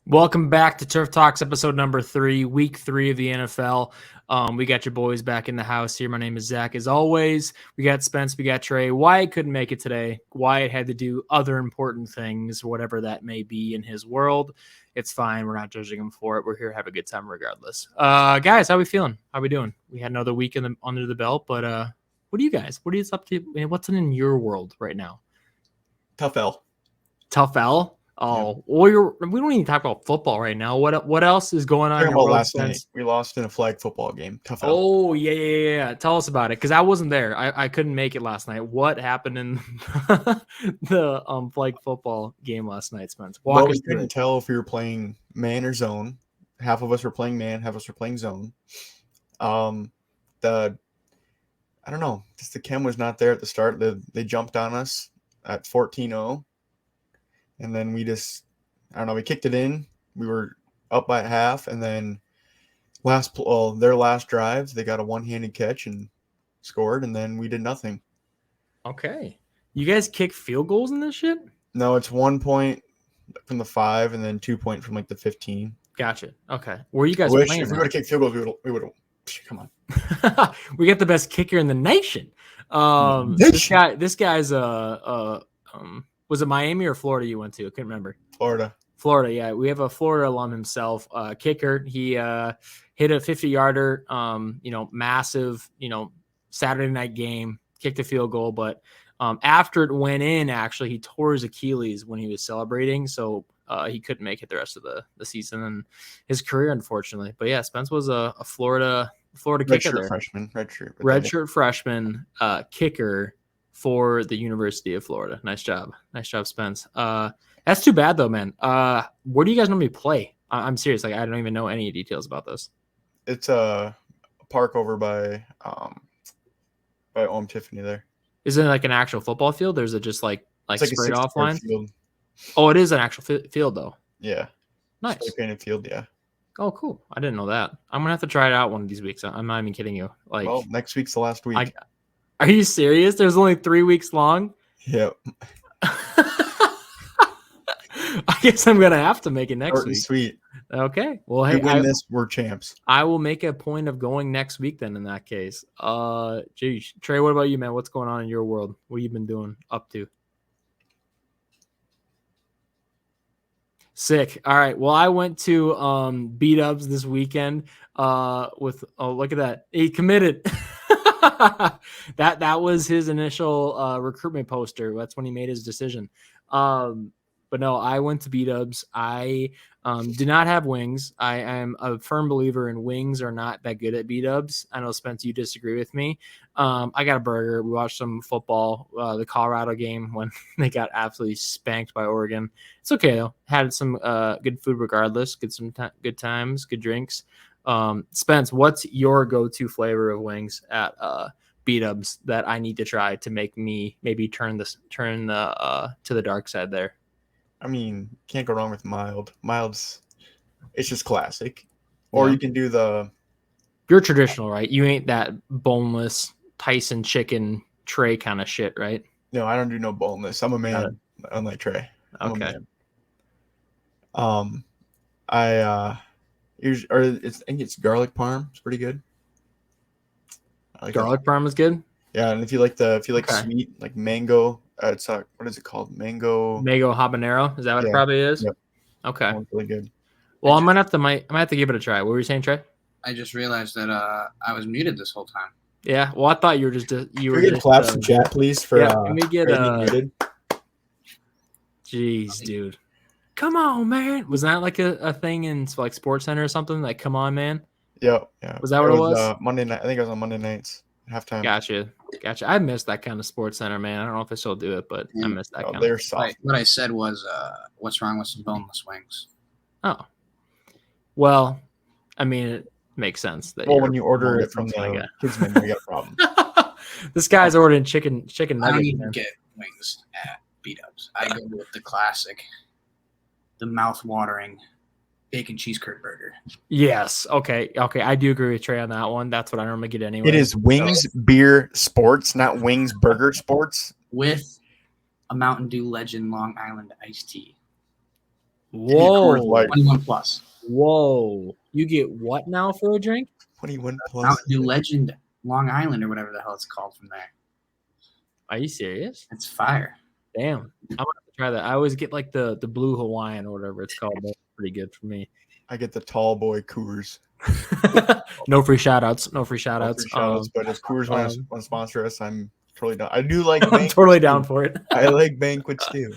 Welcome back to Turf Talks, episode number 3, week 3 of the NFL. We got your boys back in the house here. My name is Zach. As always, we got Spence, we got Trey. Wyatt couldn't make it today. Wyatt had to do other important things, whatever that may be in his world. It's fine. We're not judging him for it. We're here to have a good time regardless. Guys, how we feeling? How we doing? We had another week under the belt, but what are you guys? What are you up to? What's in your world right now? Tough L. Tough L? Oh, we don't even talk about football right now. What else is going on? About last night, we lost in a flag football game. Tough L. Oh, yeah. Tell us about it, because I wasn't there. I couldn't make it last night. What happened in the flag football game last night, Spence? Well, we couldn't tell if we were playing man or zone. Half of us were playing man, half of us were playing zone. I don't know. Just the chem was not there at the start. They jumped on us at 14-0. And then we kicked it in. We were up by half, and then their last drive, they got a one-handed catch and scored, and then we did nothing. Okay. You guys kick field goals in this shit? No, it's 1 point from the 5, and then 2 point from like the 15. Gotcha. Okay. Where are you guys playing? If we would have kicked field goals, we would have. Come on. We got the best kicker in the nation. This guy's was it Miami or Florida you went to? I couldn't remember. Florida, yeah. We have a Florida alum himself, kicker. He hit a 50-yarder, massive, Saturday night game, kicked a field goal. But after it went in, actually, he tore his Achilles when he was celebrating. So he couldn't make it the rest of the season and his career, unfortunately. But, yeah, Spence was a Florida kicker there. Redshirt freshman kicker for the University of Florida. Nice job, Spence. That's too bad though, man. Where do you guys normally play? I'm serious. Like, I don't even know any details about this. It's a park over by Tiffany there. Is it like an actual football field, or is it just like sprayed off line? Field. Oh, it is an actual field though. Yeah. Nice. Painted field, yeah. Oh, cool. I didn't know that. I'm gonna have to try it out one of these weeks. I'm not even kidding you. Next week's the last week. Are you serious? There's only 3 weeks long? Yep. I guess I'm going to have to make it next week. Sweet. Okay. Well, hey, we're champs. I will make a point of going next week then in that case. Geez. Trey, what about you, man? What's going on in your world? What have you been doing up to? Sick. All right. Well, I went to B-Dubs this weekend look at that. He committed. that was his initial recruitment poster. That's when he made his decision. But no, I went to B-Dubs. I did not have wings. I am a firm believer in wings are not that good at B-Dubs. I know, Spence, you disagree with me. I got a burger. We watched some football, the Colorado game when they got absolutely spanked by Oregon. It's okay, though. Had some good food regardless. Good times, good drinks. Spence, what's your go-to flavor of wings at B-Dubs that I need to try to make me maybe turn to the dark side there? I mean, can't go wrong with mild. Mild's, it's just classic. Or you can do you're traditional, right? You ain't that boneless Tyson chicken Trey kind of shit, right? No, I don't do no boneless. I'm a man, unlike Trey. Okay. I think it's garlic parm. It's pretty good. Garlic parm is good. Yeah, and if you like sweet, like mango, it's what is it called? Mango habanero. Is that what it probably is? Yep. Okay. It's really good. Well, I might have to give it a try. What were you saying, Trey? I just realized that I was muted this whole time. Yeah. Well, I thought you were just claps in chat, please. For can we get muted? Jeez, dude. Come on, man. Was that like a thing in like Sports Center or something? Like, come on, man. Yeah. Was that what it was? Monday night. I think it was on Monday nights. Halftime. Gotcha. I missed that kind of Sports Center, man. I don't know if I still do it, but I missed that kind they're of. soft. What I said was, what's wrong with some boneless wings? Oh. Well, I mean, it makes sense. When you order it from the kids menu, you got a problem. This guy's ordering chicken nuggets. I don't even get wings at B-Dubs. I go with the classic, the mouth-watering bacon cheese curd burger. Yes. Okay. I do agree with Trey on that one. That's what I normally get anyway. It is Wings Beer Sports, not Wings Burger Sports. With a Mountain Dew Legend Long Island iced tea. Whoa. 21 plus. Whoa. You get what now for a drink? 21 plus. Mountain Dew Legend Long Island or whatever the hell it's called from there. Are you serious? It's fire. Damn. I'm gonna have to try that. I always get like the blue Hawaiian or whatever it's called. That's pretty good for me. I get the tall boy Coors. No free shout outs. No free shout outs. But if Coors want to sponsor us, I'm totally down. I do like I'm totally down for it. I like banquets too.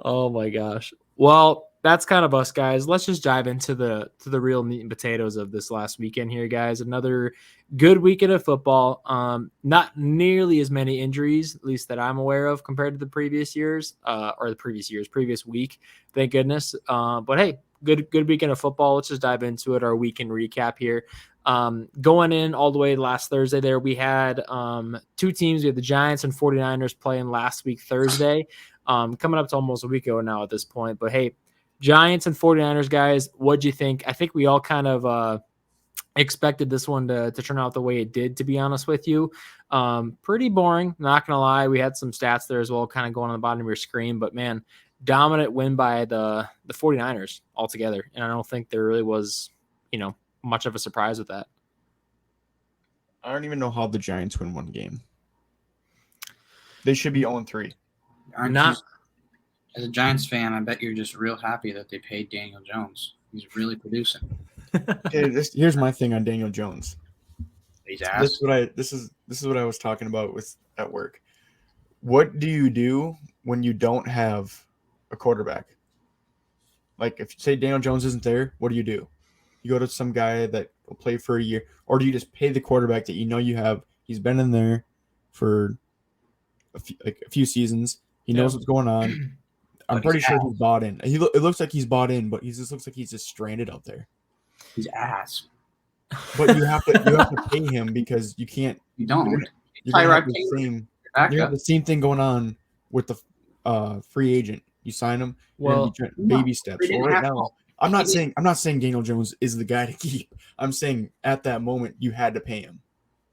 Oh my gosh. Well, that's kind of us, guys. Let's just dive into the real meat and potatoes of this last weekend here, guys. Another good weekend of football. Not nearly as many injuries, at least that I'm aware of, compared to the previous years, previous week. Thank goodness. But hey, good weekend of football. Let's just dive into it. Our weekend recap here. Going in all the way last Thursday there, we had two teams. We had the Giants and 49ers playing last week Thursday. Coming up to almost a week ago now at this point. But hey, Giants and 49ers, guys, what'd you think? I think we all kind of expected this one to turn out the way it did, to be honest with you. Pretty boring, not going to lie. We had some stats there as well kind of going on the bottom of your screen. But, man, dominant win by the 49ers altogether. And I don't think there really was, much of a surprise with that. I don't even know how the Giants win one game. They should be 0-3. As a Giants fan, I bet you're just real happy that they paid Daniel Jones. He's really producing. Okay, here's my thing on Daniel Jones. He's ass. This is what I was talking about at work. What do you do when you don't have a quarterback? Like if you say Daniel Jones isn't there, what do? You go to some guy that will play for a year, or do you just pay the quarterback that you have? He's been in there for a few seasons. He knows what's going on. I'm pretty sure he's bought in. It looks like he's bought in, but he just looks like he's just stranded out there. He's ass. But you have to pay him because you can't. You don't. You have the same thing going on with the free agent. You sign him, baby steps. Well, right now, I'm not saying Daniel Jones is the guy to keep. I'm saying at that moment you had to pay him.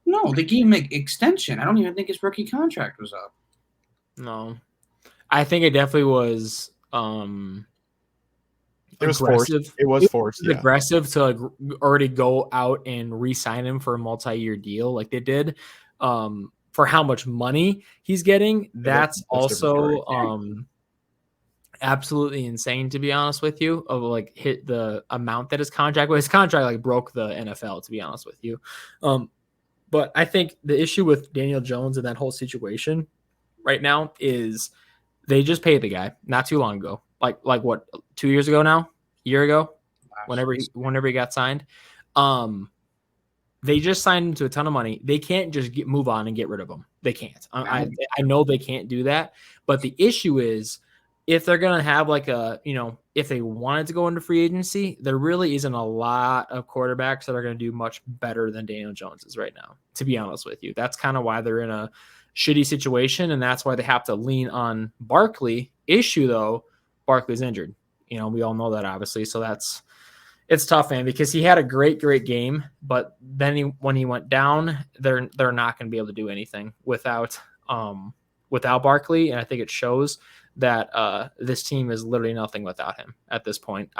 No, they gave him an extension. I don't even think his rookie contract was up. No. I think it definitely was it was aggressive. It was forced. Yeah. Aggressive to already go out and re-sign him for a multi-year deal like they did. For how much money he's getting, that's also absolutely insane, to be honest with you, of like hit the amount that his contract like broke the NFL, to be honest with you. But I think the issue with Daniel Jones and that whole situation right now is they just paid the guy not too long ago, like what, 2 years ago now, a year ago, whenever he got signed. They just signed him to a ton of money. They can't just move on and get rid of him. They can't. I know they can't do that. But the issue is, if they're going to have if they wanted to go into free agency, there really isn't a lot of quarterbacks that are going to do much better than Daniel Jones is right now, to be honest with you. That's kind of why they're in a shitty situation, and that's why they have to lean on Barkley. Issue, though, Barkley's injured. We all know that, obviously. So it's tough, man, because he had a great game, but then when he went down, they're not going to be able to do anything without Barkley, and I think it shows that this team is literally nothing without him at this point.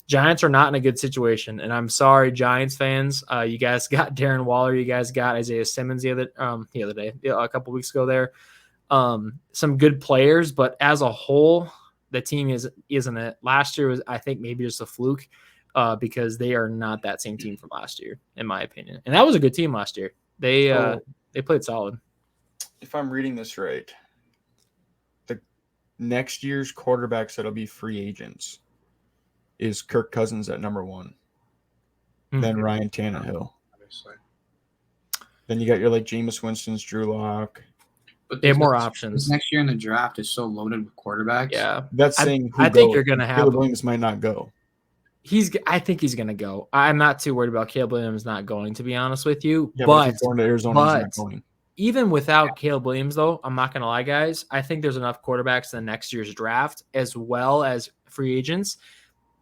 Giants are not in a good situation, and I'm sorry, Giants fans. You guys got Darren Waller, you guys got Isaiah Simmons the other day, a couple weeks ago there. Some good players, but as a whole, the team isn't it. Last year was, I think, maybe just a fluke because they are not that same team from last year, in my opinion. And that was a good team last year. They played solid. If I'm reading this right, the next year's quarterbacks that'll be free agents is Kirk Cousins at number 1, then Ryan Tannehill. Obviously. Then you got your Jameis Winston's, Drew Lock. But they have more options. This next year in the draft is so loaded with quarterbacks. Yeah, that's saying I think you're going to have Caleb Williams might not go. I think he's going to go. I'm not too worried about Caleb Williams not going, to be honest with you. Yeah, but if he's going to Arizona, he's not going. Even without Caleb Williams, though, I'm not going to lie, guys. I think there's enough quarterbacks in the next year's draft as well as free agents.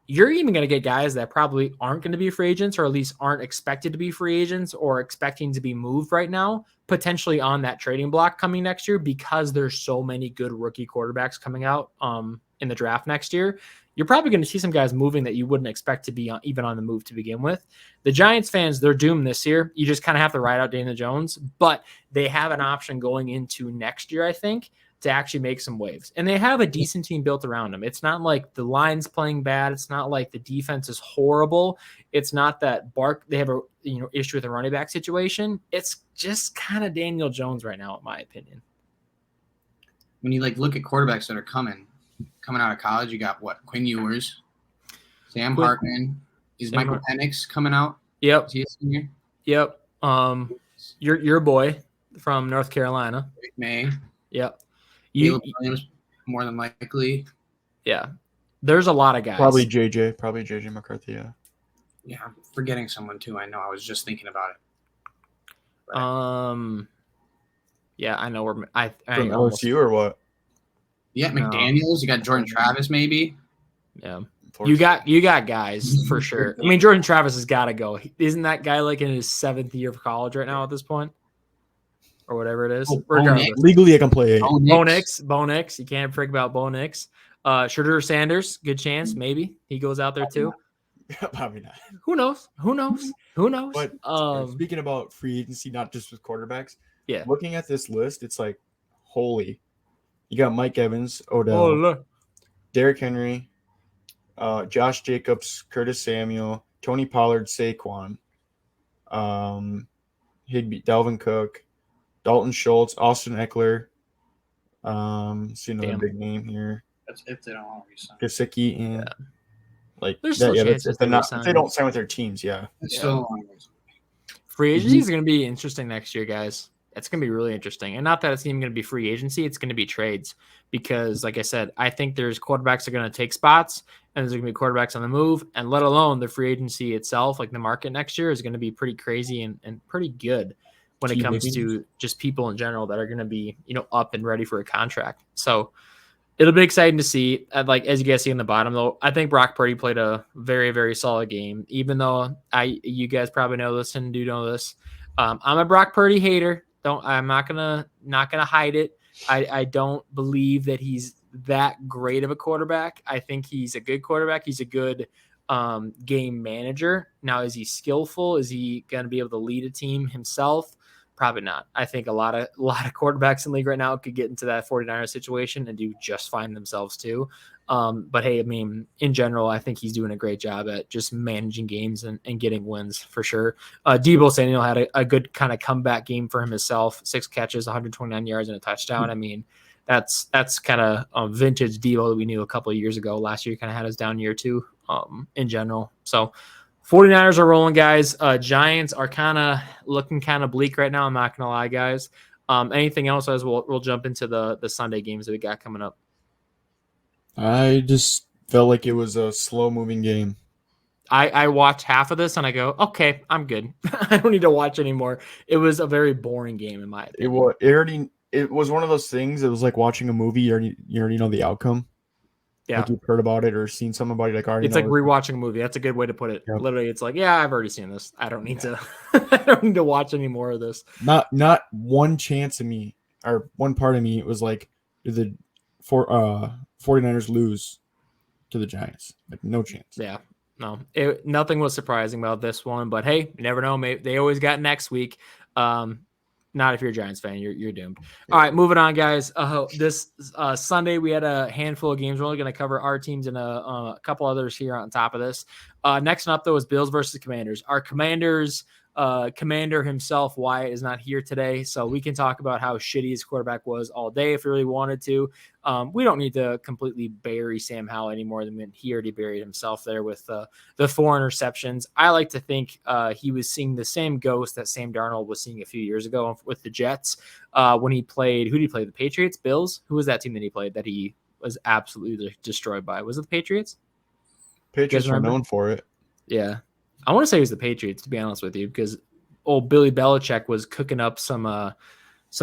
You're even going to get guys that probably aren't going to be free agents, or at least aren't expected to be free agents or expecting to be moved right now, potentially on that trading block coming next year, because there's so many good rookie quarterbacks coming out in the draft next year, you're probably going to see some guys moving that you wouldn't expect to be even on the move to begin with. The Giants fans, they're doomed this year. You just kind of have to ride out Daniel Jones, but they have an option going into next year, I think, to actually make some waves. And they have a decent team built around them. It's not like the line's playing bad. It's not like the defense is horrible. It's not that they have a issue with the running back situation. It's just kind of Daniel Jones right now, in my opinion. When you look at quarterbacks that are coming out of college, you got Quinn Ewers, Sam Hartman. Is Michael Penix coming out? Yep. Is he a senior? Yep. Your boy from North Carolina. Drake May. Yep. Caleb Williams, more than likely. Yeah. There's a lot of guys. Probably JJ McCarthy, yeah. Yeah, I'm forgetting someone too. I know. I was just thinking about it. But, yeah, I know where from LSU or what? Yeah, McDaniels. You got Jordan Travis, maybe. Yeah. You got guys for sure. I mean, Jordan Travis has got to go. Isn't that guy in his 7th year of college right now at this point? Or whatever it is. Regardless. Legally, I can play. Bo Nix. You can't freak about Bo Nix. Shadur Sanders, good chance. Maybe he goes out there too. Probably not. Who knows? But speaking about free agency, not just with quarterbacks. Yeah. Looking at this list, it's like, holy. You got Mike Evans, Odell, Derrick Henry, Josh Jacobs, Curtis Samuel, Tony Pollard, Saquon, Higbee, Dalvin Cook, Dalton Schultz, Austin Eckler. See another big name here. That's if they don't already sign. Gesicki and there's still chances if they don't sign with their teams, yeah. It's still a long way. Free agency is going to be interesting next year, guys. It's going to be really interesting. And not that it's even going to be free agency, it's going to be trades. Because, like I said, I think there's quarterbacks that are going to take spots, and there's going to be quarterbacks on the move, and let alone the free agency itself, the market next year is going to be pretty crazy and pretty good when it comes to just people in general that are going to be, up and ready for a contract. So it'll be exciting to see. As you guys see in the bottom, though, I think Brock Purdy played a very, very solid game, even though you guys probably know this and do know this. I'm a Brock Purdy hater. I'm not gonna hide it. I don't believe that he's that great of a quarterback. I think he's a good quarterback. He's a good game manager. Now, is he skillful? Is he going to be able to lead a team himself? Probably not. I think a lot of quarterbacks in the league right now could get into that 49ers situation and do just fine themselves too. But hey, I mean, in general, I think he's doing a great job at just managing games and getting wins for sure. Deebo Samuel had a good kind of comeback game for himself. 6 catches, 129 yards and a touchdown. I mean, that's kind of vintage Deebo that we knew a couple of years ago. Last year, he kind of had his down year too in general. So 49ers are rolling, guys. Giants are kind of looking kind of bleak right now. I'm not going to lie, guys. Anything else as we'll jump into the Sunday games that we got coming up. I just felt like it was a slow-moving game. I watched half of this and I go, okay, I'm good. I don't need to watch anymore. It was a very boring game in my opinion. It was one of those things. It was like watching a movie. You already know the outcome. Yeah, you've heard about it or seen somebody already. It's like rewatching a movie. That's a good way to put it. Yep. Literally, it's like, yeah, I've already seen this. I don't need to. I don't need to watch any more of this. Not one chance of me or one part of me. It was like, did the 49ers lose to the Giants? Like, no chance. Yeah, no. Nothing was surprising about this one. But hey, you never know. Maybe they always got next week. Not if you're a Giants fan, you're doomed. All right, moving on, guys. This Sunday we had a handful of games. We're only going to cover our teams and a couple others here on top of this. Next up, though, is Bills versus Commanders. Our Commanders commander himself, Wyatt, is not here today, so we can talk about how shitty his quarterback was all day if we really wanted to. We don't need to completely bury Sam Howell any more than he already buried himself there with the 4 interceptions. I like to think he was seeing the same ghost that Sam Darnold was seeing a few years ago with the Jets when he played. Who did he play? The Patriots? Bills? Who was that team that he played that he was absolutely destroyed by? Was it the Patriots? Patriots are known for it. Yeah. I want to say it was the Patriots, to be honest with you, because old Billy Belichick was cooking up some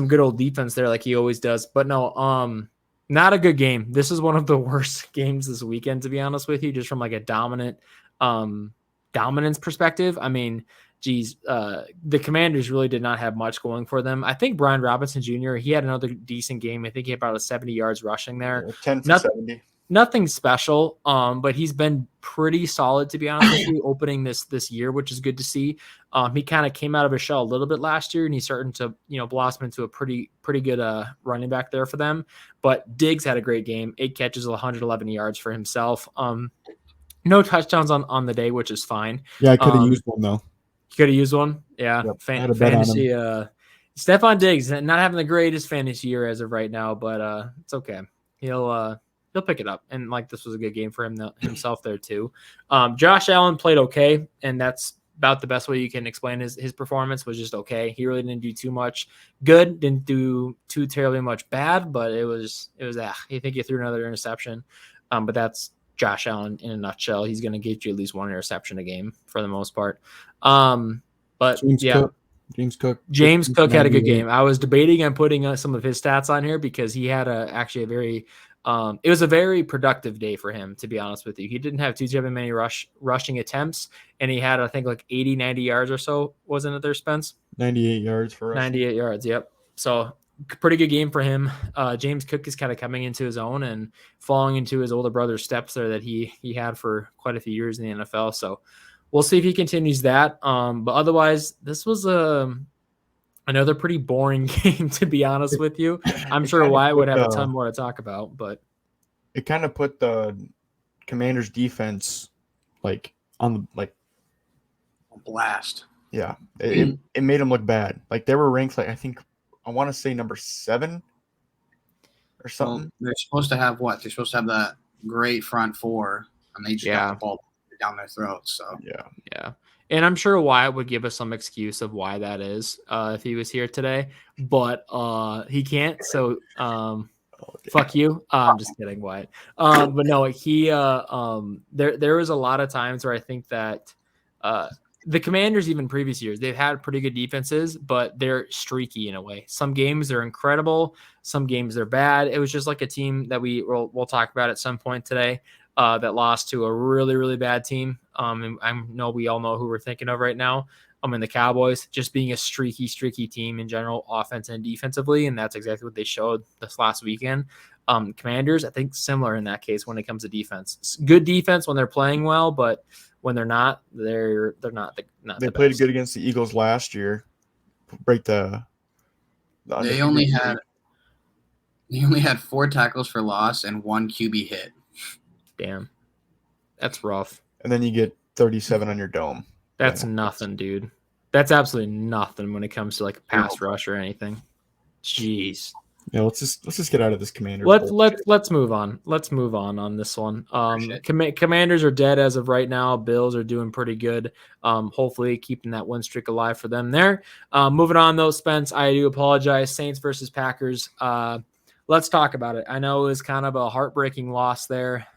good old defense there like he always does. But no, not a good game. This is one of the worst games this weekend, to be honest with you, just from like a dominance perspective. I mean, geez, the Commanders really did not have much going for them. I think Brian Robinson Jr., he had another decent game. I think he had about 70 yards rushing there. 10 for 70. nothing special. But he's been pretty solid, to be honest with you, opening this year, which is good to see. He kind of came out of his shell a little bit last year, and he's starting to blossom into a pretty good running back there for them. But Diggs had a great game, 8 catches, 111 yards for himself. No touchdowns on the day, which is fine. Yeah, I could have used one though. Could have used one. Yeah, yep. Fantasy. Stephon Diggs not having the greatest fantasy year as of right now, but it's okay. He'll pick it up, and like this was a good game for him himself there too. Josh Allen played okay, and that's about the best way you can explain his performance. Was just okay. He really didn't do too much good, didn't do too terribly much bad, but it was I think he threw another interception, but that's Josh Allen in a nutshell. He's going to get you at least one interception a game for the most part. But James Cook had a good game. I was debating on putting some of his stats on here because he had actually a very it was a very productive day for him, to be honest with you. He didn't have too many rushing attempts, and he had, I think, like 80, 90 yards or so, wasn't it there, Spence? 98 yards for us. 98 yards, yep. So pretty good game for him. James Cook is kind of coming into his own and falling into his older brother's steps there that he had for quite a few years in the NFL. So we'll see if he continues that. But otherwise, this was another pretty boring game, to be honest with you. I'm sure Wyatt would have a ton more to talk about, but it kind of put the Commanders' defense on blast. Yeah, it made them look bad. Like they were ranked I think I want to say number 7 or something. Well, they're supposed to have what? They're supposed to have that great front four, and they just got the ball down their throats. So yeah. And I'm sure Wyatt would give us some excuse of why that is if he was here today, but he can't. So fuck you. I'm just kidding, Wyatt. But no, he there was a lot of times where I think that the Commanders, even previous years, they've had pretty good defenses, but they're streaky in a way. Some games they're incredible, some games they're bad. It was just like a team that we'll talk about at some point today that lost to a really, really bad team. And I know we all know who we're thinking of right now. In the Cowboys, just being a streaky team in general, offense and defensively, and that's exactly what they showed this last weekend. Commanders, I think, similar in that case when it comes to defense. It's good defense when they're playing well, but when they're not, they're not. They played good against the Eagles last year. Break the they only had 4 tackles for loss and 1 QB hit. Damn, that's rough. And then you get 37 on your dome. That's nothing, dude. That's absolutely nothing when it comes to like a pass rush or anything. Jeez. Yeah, let's just get out of this Commander. Let's move on. Let's move on this one. Commanders are dead as of right now. Bills are doing pretty good. Hopefully keeping that win streak alive for them there. Moving on though, Spence, I do apologize. Saints versus Packers. Let's talk about it. I know it was kind of a heartbreaking loss there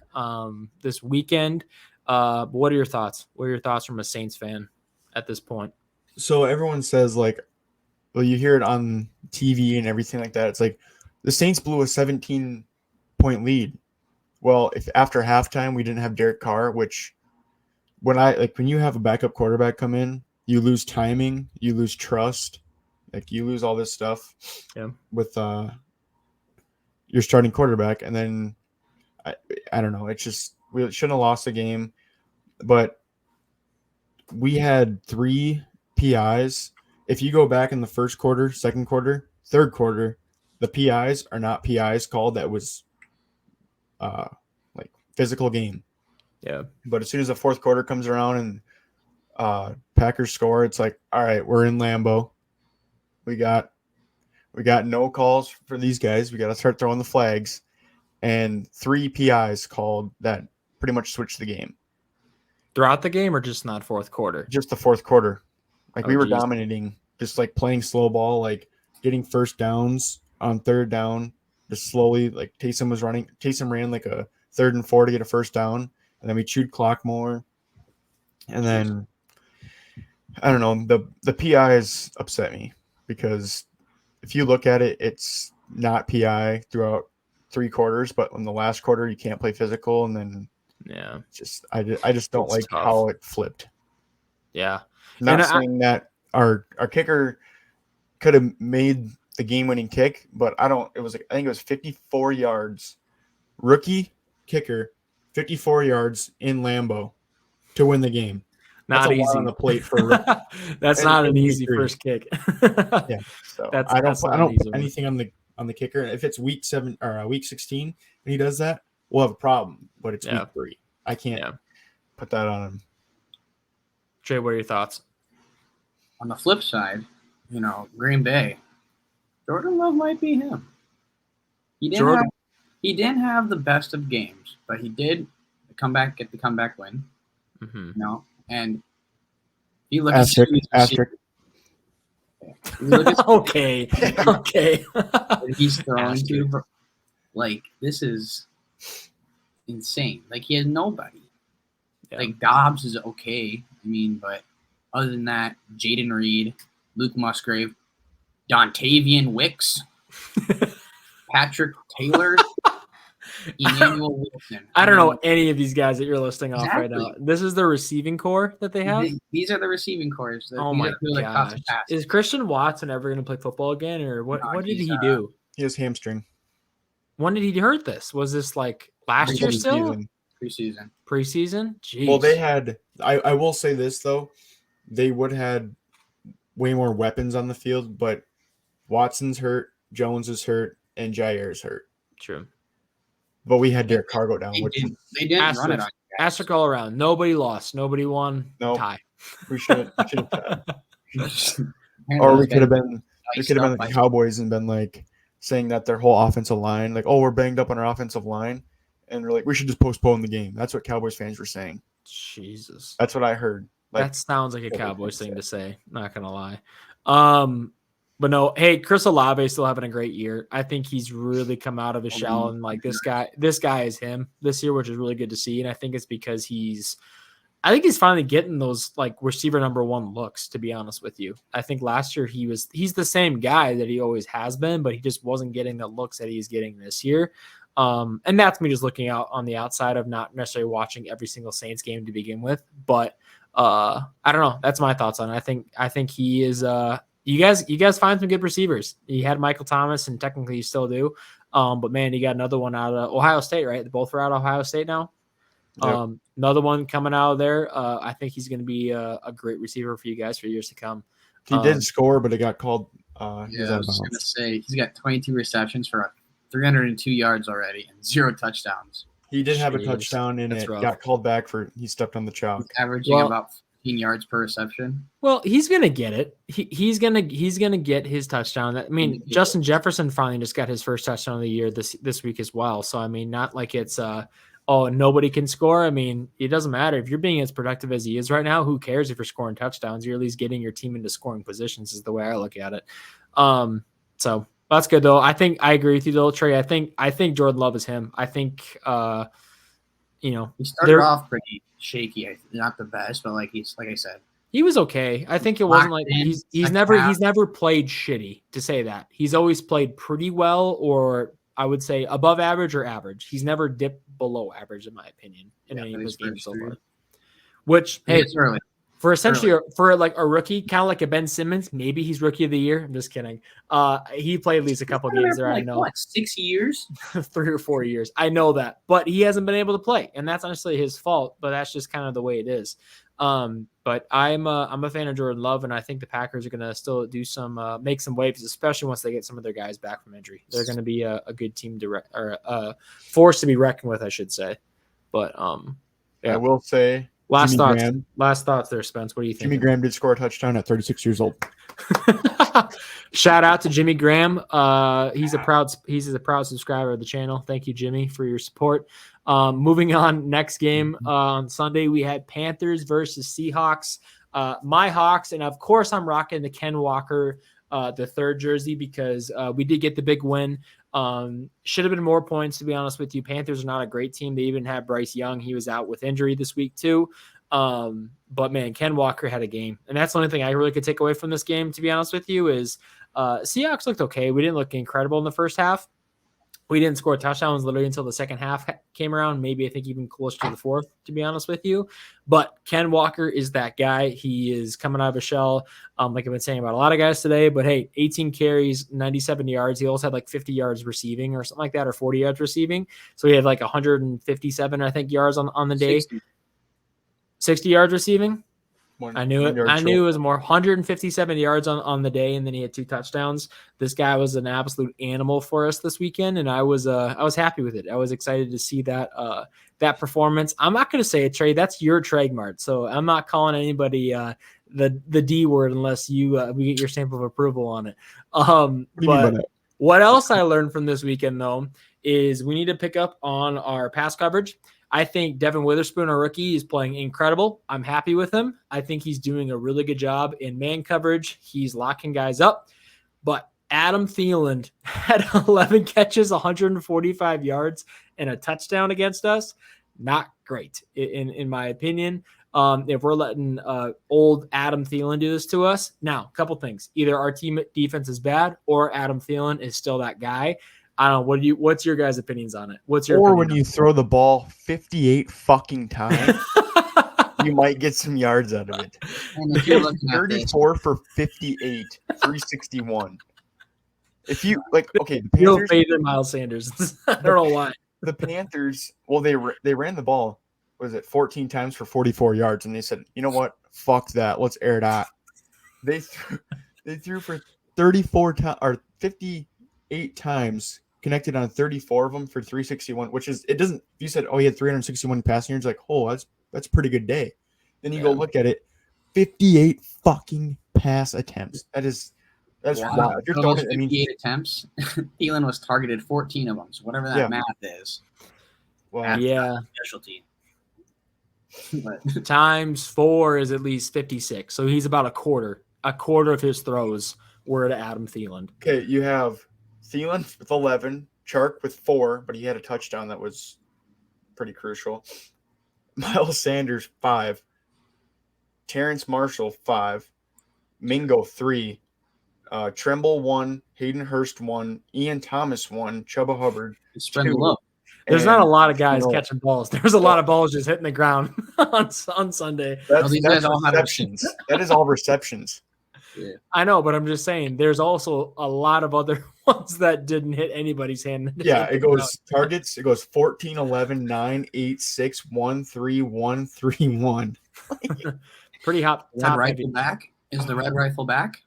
this weekend. But what are your thoughts? What are your thoughts from a Saints fan at this point? So everyone says you hear it on TV and everything like that. It's like the Saints blew a 17-point lead. Well, if after halftime we didn't have Derek Carr, which when you have a backup quarterback come in, you lose timing, you lose trust, you lose all this stuff with your starting quarterback, and then I don't know. It's just we shouldn't have lost the game, but we had 3 PIs. If you go back in the first quarter, second quarter, third quarter, the PIs are not PIs called. That was physical game. Yeah. But as soon as the fourth quarter comes around and Packers score, it's like, all right, we're in Lambeau. We got no calls for these guys. We got to start throwing the flags. And 3 PIs called that pretty much switched the game. Throughout the game or just not fourth quarter? Just the fourth quarter. We were dominating, just playing slow ball, getting first downs on third down, just slowly. Taysom was running. Taysom ran a 3rd and 4 to get a first down, and then we chewed clock more. And then, I don't know, the PIs upset me because if you look at it, it's not PI throughout 3 quarters, but in the last quarter you can't play physical, and then I just don't like tough. How it flipped. Yeah. Not saying that our kicker could have made the game-winning kick, but I think it was 54 yards. Rookie, kicker 54 yards in Lambeau to win the game. Not That's a easy lot on the plate for that's not an easy first kick. Yeah, so that's I don't put one. anything on the kicker. If it's week 7 or week 16 and he does that, we'll have a problem. But it's week 3. I can't put that on him. Trey, what are your thoughts? On the flip side, Green Bay, Jordan Love might be him. He didn't have the best of games, but he did get the comeback win. Mm-hmm. And if you look Asterisk. Okay. He's throwing to, this is insane. He has nobody. Yeah. Dobbs is okay. But other than that, Jaden Reed, Luke Musgrave, Dontavian Wicks, Patrick Taylor, Emmanuel Wilson. I don't know any of these guys that you're listing off right now. This is the receiving core that they have? These are the receiving cores. Oh, my gosh. Is Christian Watson ever going to play football again, or what did he do? He has hamstring. When did he hurt this? Was this last year still? Preseason. Jeez. Well, they had – I will say this, though. They would have had way more weapons on the field, but Watson's hurt, Jones is hurt, and Jair's hurt. True. But we had Derek Carr go down. They didn't run it on you guys. Asterisk all around. Nobody lost. Nobody won. No. Tie. We should have tied. Or we could have been the Cowboys and been saying that their whole offensive line, we're banged up on our offensive line. And we're we should just postpone the game. That's what Cowboys fans were saying. Jesus. That's what I heard. That sounds like a Cowboys thing to say. Not going to lie. But no, hey, Chris Olave is still having a great year. I think he's really come out of his shell, and this guy is him this year, which is really good to see. And I think it's because he's finally getting those receiver number 1 looks, to be honest with you. I think last year he's the same guy that he always has been, but he just wasn't getting the looks that he's getting this year. And that's me just looking out on the outside of not necessarily watching every single Saints game to begin with, but I don't know. That's my thoughts on it. I think he is, you guys find some good receivers. You had Michael Thomas, and technically you still do. But man, you got another one out of Ohio State, right? They both are out of Ohio State now. Yep. Another one coming out of there. I think he's going to be a great receiver for you guys for years to come. He did score, but it got called. I was going to say he's got 22 receptions for 302 yards already and 0 touchdowns. He did have a touchdown, and it got called back he stepped on the chalk. He's averaging about 15 yards per reception. Well, he's gonna get it. He's gonna get his touchdown. I mean, Justin Jefferson finally just got his first touchdown of the year this week as well. So I mean, not like it's nobody can score. I mean, it doesn't matter if you're being as productive as he is right now. Who cares if you're scoring touchdowns? You're at least getting your team into scoring positions. Is the way I look at it. So. That's good though. I think I agree with you though, Trey. I think Jordan Love is him. I think he started off pretty shaky. Not the best, but like I said, he was okay. I think it wasn't he's never played shitty, to say that. He's always played pretty well, or I would say above average or average. He's never dipped below average, in my opinion, in any of his games so far. Which early. For essentially for a rookie, kind of like a Ben Simmons, maybe he's rookie of the year. I'm just kidding. He played at least a couple games there. I know. 6 years, 3 or 4 years. I know that, but he hasn't been able to play, and that's honestly his fault. But that's just kind of the way it is. But I'm a fan of Jordan Love, and I think the Packers are going to still do make some waves, especially once they get some of their guys back from injury. They're going to be a good team or force to be reckoned with, I should say. But yeah. I will say. Last thoughts there, Spence. What do you think? Jimmy Graham did score a touchdown at 36 years old. Shout out to Jimmy Graham. He's a proud subscriber of the channel. Thank you, Jimmy, for your support. Moving on, next game on Sunday, we had Panthers versus Seahawks. My Hawks, and of course I'm rocking the Ken Walker, the 3rd jersey, because we did get the big win. Should have been more points, to be honest with you. Panthers are not a great team. They even had Bryce Young. He was out with injury this week too. But man, Ken Walker had a game. And that's the only thing I really could take away from this game, to be honest with you, is Seahawks looked okay. We didn't look incredible in the first half. We didn't score touchdowns literally until the second half came around. Maybe I think even close to the fourth, to be honest with you. But Ken Walker is that guy. He is coming out of a shell, like I've been saying about a lot of guys today. But hey, 18 carries, 97 yards. He also had like 50 yards receiving or something like that, or 40 yards receiving. So he had like 157, I think, yards on the day. 60 yards receiving. I knew it. I knew it was more. 157 yards on the day, and then he had 2 touchdowns. This guy was an absolute animal for us this weekend, and I was happy with it. I was excited to see that performance. I'm not going to say it, Trey. That's your trademark, so I'm not calling anybody the D word unless we get your stamp of approval on it. But what else I learned from this weekend though is we need to pick up on our pass coverage. I think Devin Witherspoon, our rookie, is playing incredible. I'm happy with him. I think he's doing a really good job in man coverage. He's locking guys up. But Adam Thielen had 11 catches, 145 yards, and a touchdown against us. Not great, in my opinion. If we're letting old Adam Thielen do this to us. Now, a couple things. Either our team defense is bad or Adam Thielen is still that guy. I don't know. What's your guys' opinions on it? What's your when you throw the ball 58 fucking times, you might get some yards out of it. And if you're looking at 34 for 58, 361. If you like, okay, the Panthers faded Miles Sanders. I don't know why. The Panthers, well, they ran the ball. Was it 14 times for 44 yards? And they said, you know what? Fuck that. Let's air it out. They threw for 34 times or 58 times. Connected on 34 of them for 361, which is, it doesn't, you said, oh, he had 361 passing yards, like, oh, that's a pretty good day. Then you go look at it, 58 fucking pass attempts. That's wow. If you're throwing 58 attempts, Thielen was targeted 14 of them. So whatever that math is. Wow. Yeah. Specialty. But times 4 is at least 56. So he's about a quarter of his throws were to Adam Thielen. Okay, you have Thielen with 11, Chark with 4, but he had a touchdown that was pretty crucial. Miles Sanders, 5. Terrence Marshall, 5. Mingo, 3. Tremble, 1. Hayden Hurst, 1. Ian Thomas, 1. Chubba Hubbard, 2. There's not a lot of guys catching balls. There's a lot of balls just hitting the ground on Sunday. That's receptions. That is all receptions. Yeah. I know, but I'm just saying there's also a lot of other ones that didn't hit anybody's hand. Yeah, it goes targets. It goes 14, 11, 9, 8, 6, 1, 3, 1, 3, 1. Pretty hot. Red rifle back? Is the red rifle back?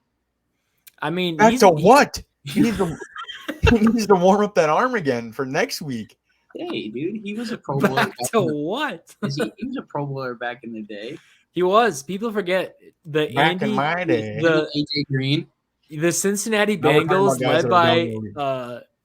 I mean, back to what? He needs to warm up that arm again for next week. Hey, dude, he was a Pro Bowler. Back to what? He was a Pro Bowler back in the day. He was. People forget the back in my day. The AJ Green, the Cincinnati Bengals,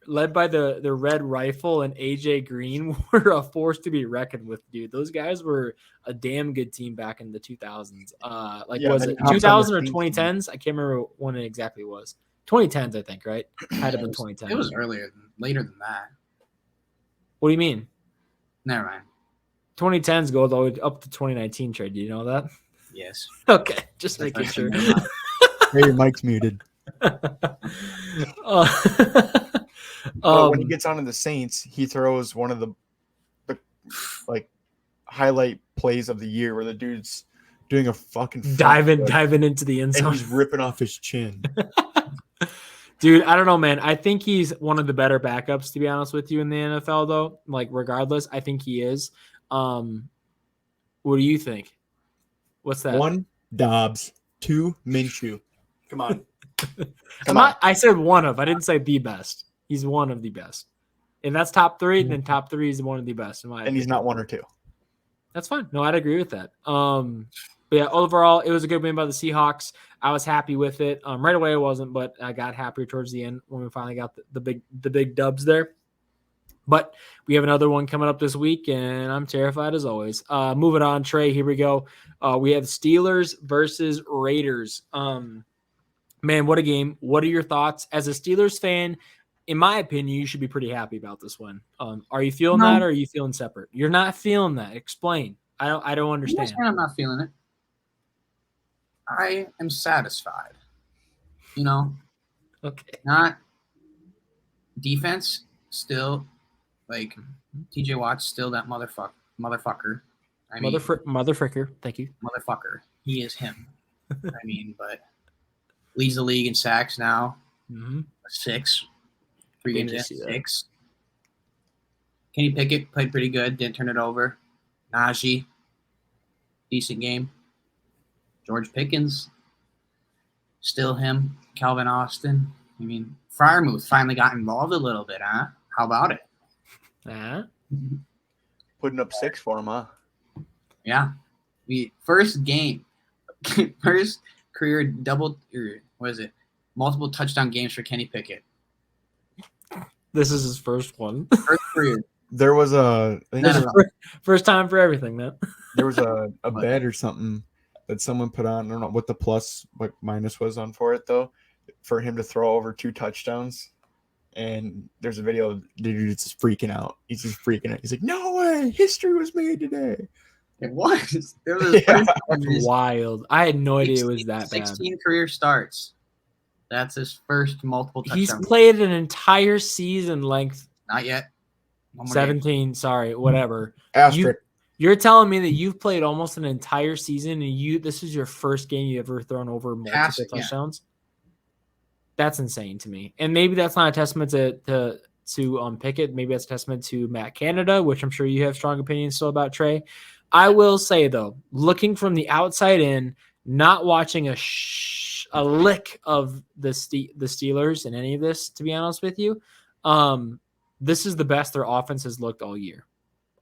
led by the Red Rifle and AJ Green, were a force to be reckoned with, dude. Those guys were a damn good team back in the 2000s. Was it 2000 or 2010s? I can't remember when it exactly was. 2010s, I think, right? Had to been 2010. It was later than that. What do you mean? Never mind. 2010s go all the way up to 2019, Trey. Do you know that? Yes. Okay, just making sure. Hey, Mike's muted. When he gets onto the Saints, he throws one of the like highlight plays of the year where the dude's doing a fucking diving into the end zone and he's ripping off his chin. Dude, I don't know, man. I think he's one of the better backups, to be honest with you, in the NFL, though. Like, regardless, I think he is. What do you think? What's that? 1, Dobbs. 2, Minshew. Come on. I said one of. I didn't say the best. He's one of the best. And that's top 3, then top 3 is one of the best. And he's not 1 or 2. That's fine. No, I'd agree with that. But yeah, overall, it was a good win by the Seahawks. I was happy with it. Right away, I wasn't, but I got happier towards the end when we finally got the big dubs there. But we have another one coming up this week, and I'm terrified as always. Moving on, Trey, here we go. We have Steelers versus Raiders. Man, what a game. What are your thoughts? As a Steelers fan, in my opinion, you should be pretty happy about this one. Are you feeling that, or are you feeling separate? You're not feeling that. Explain. I don't understand. I'm not feeling it. I am satisfied. You know? Okay. Not defense still, like, TJ Watt's still that motherfucker. I mean, motherfucker. Thank you. Motherfucker. He is him. I mean, but leads the league in sacks now. 6. 3 games in, 6. Kenny Pickett played pretty good. Didn't turn it over. Najee, decent game. George Pickens, still him. Calvin Austin. I mean, Freiermuth finally got involved a little bit, huh? How about it? Putting up 6 for him, huh? Yeah. First game. First career multiple touchdown games for Kenny Pickett. This is his first one. First career. There was first time for everything, man. There was a bet or something that someone put on. I don't know what the plus, what minus was on for it though, for him to throw over 2 touchdowns. And there's a video of the dude just freaking out. He's just freaking out. He's like, "No way! History was made today." It was. It was wild. I had no idea it was that 16 bad. Career starts. That's his first multiple touchdowns. He's played an entire season length. Not yet. 17. Game. Sorry, whatever. Asterisk. You're telling me that you've played almost an entire season and this is your first game you ever thrown over multiple touchdowns? Yeah. That's insane to me. And maybe that's not a testament to Pickett. Maybe that's a testament to Matt Canada, which I'm sure you have strong opinions still about Trey. I will say, though, looking from the outside in, not watching a lick of the Steelers in any of this, to be honest with you, this is the best their offense has looked all year.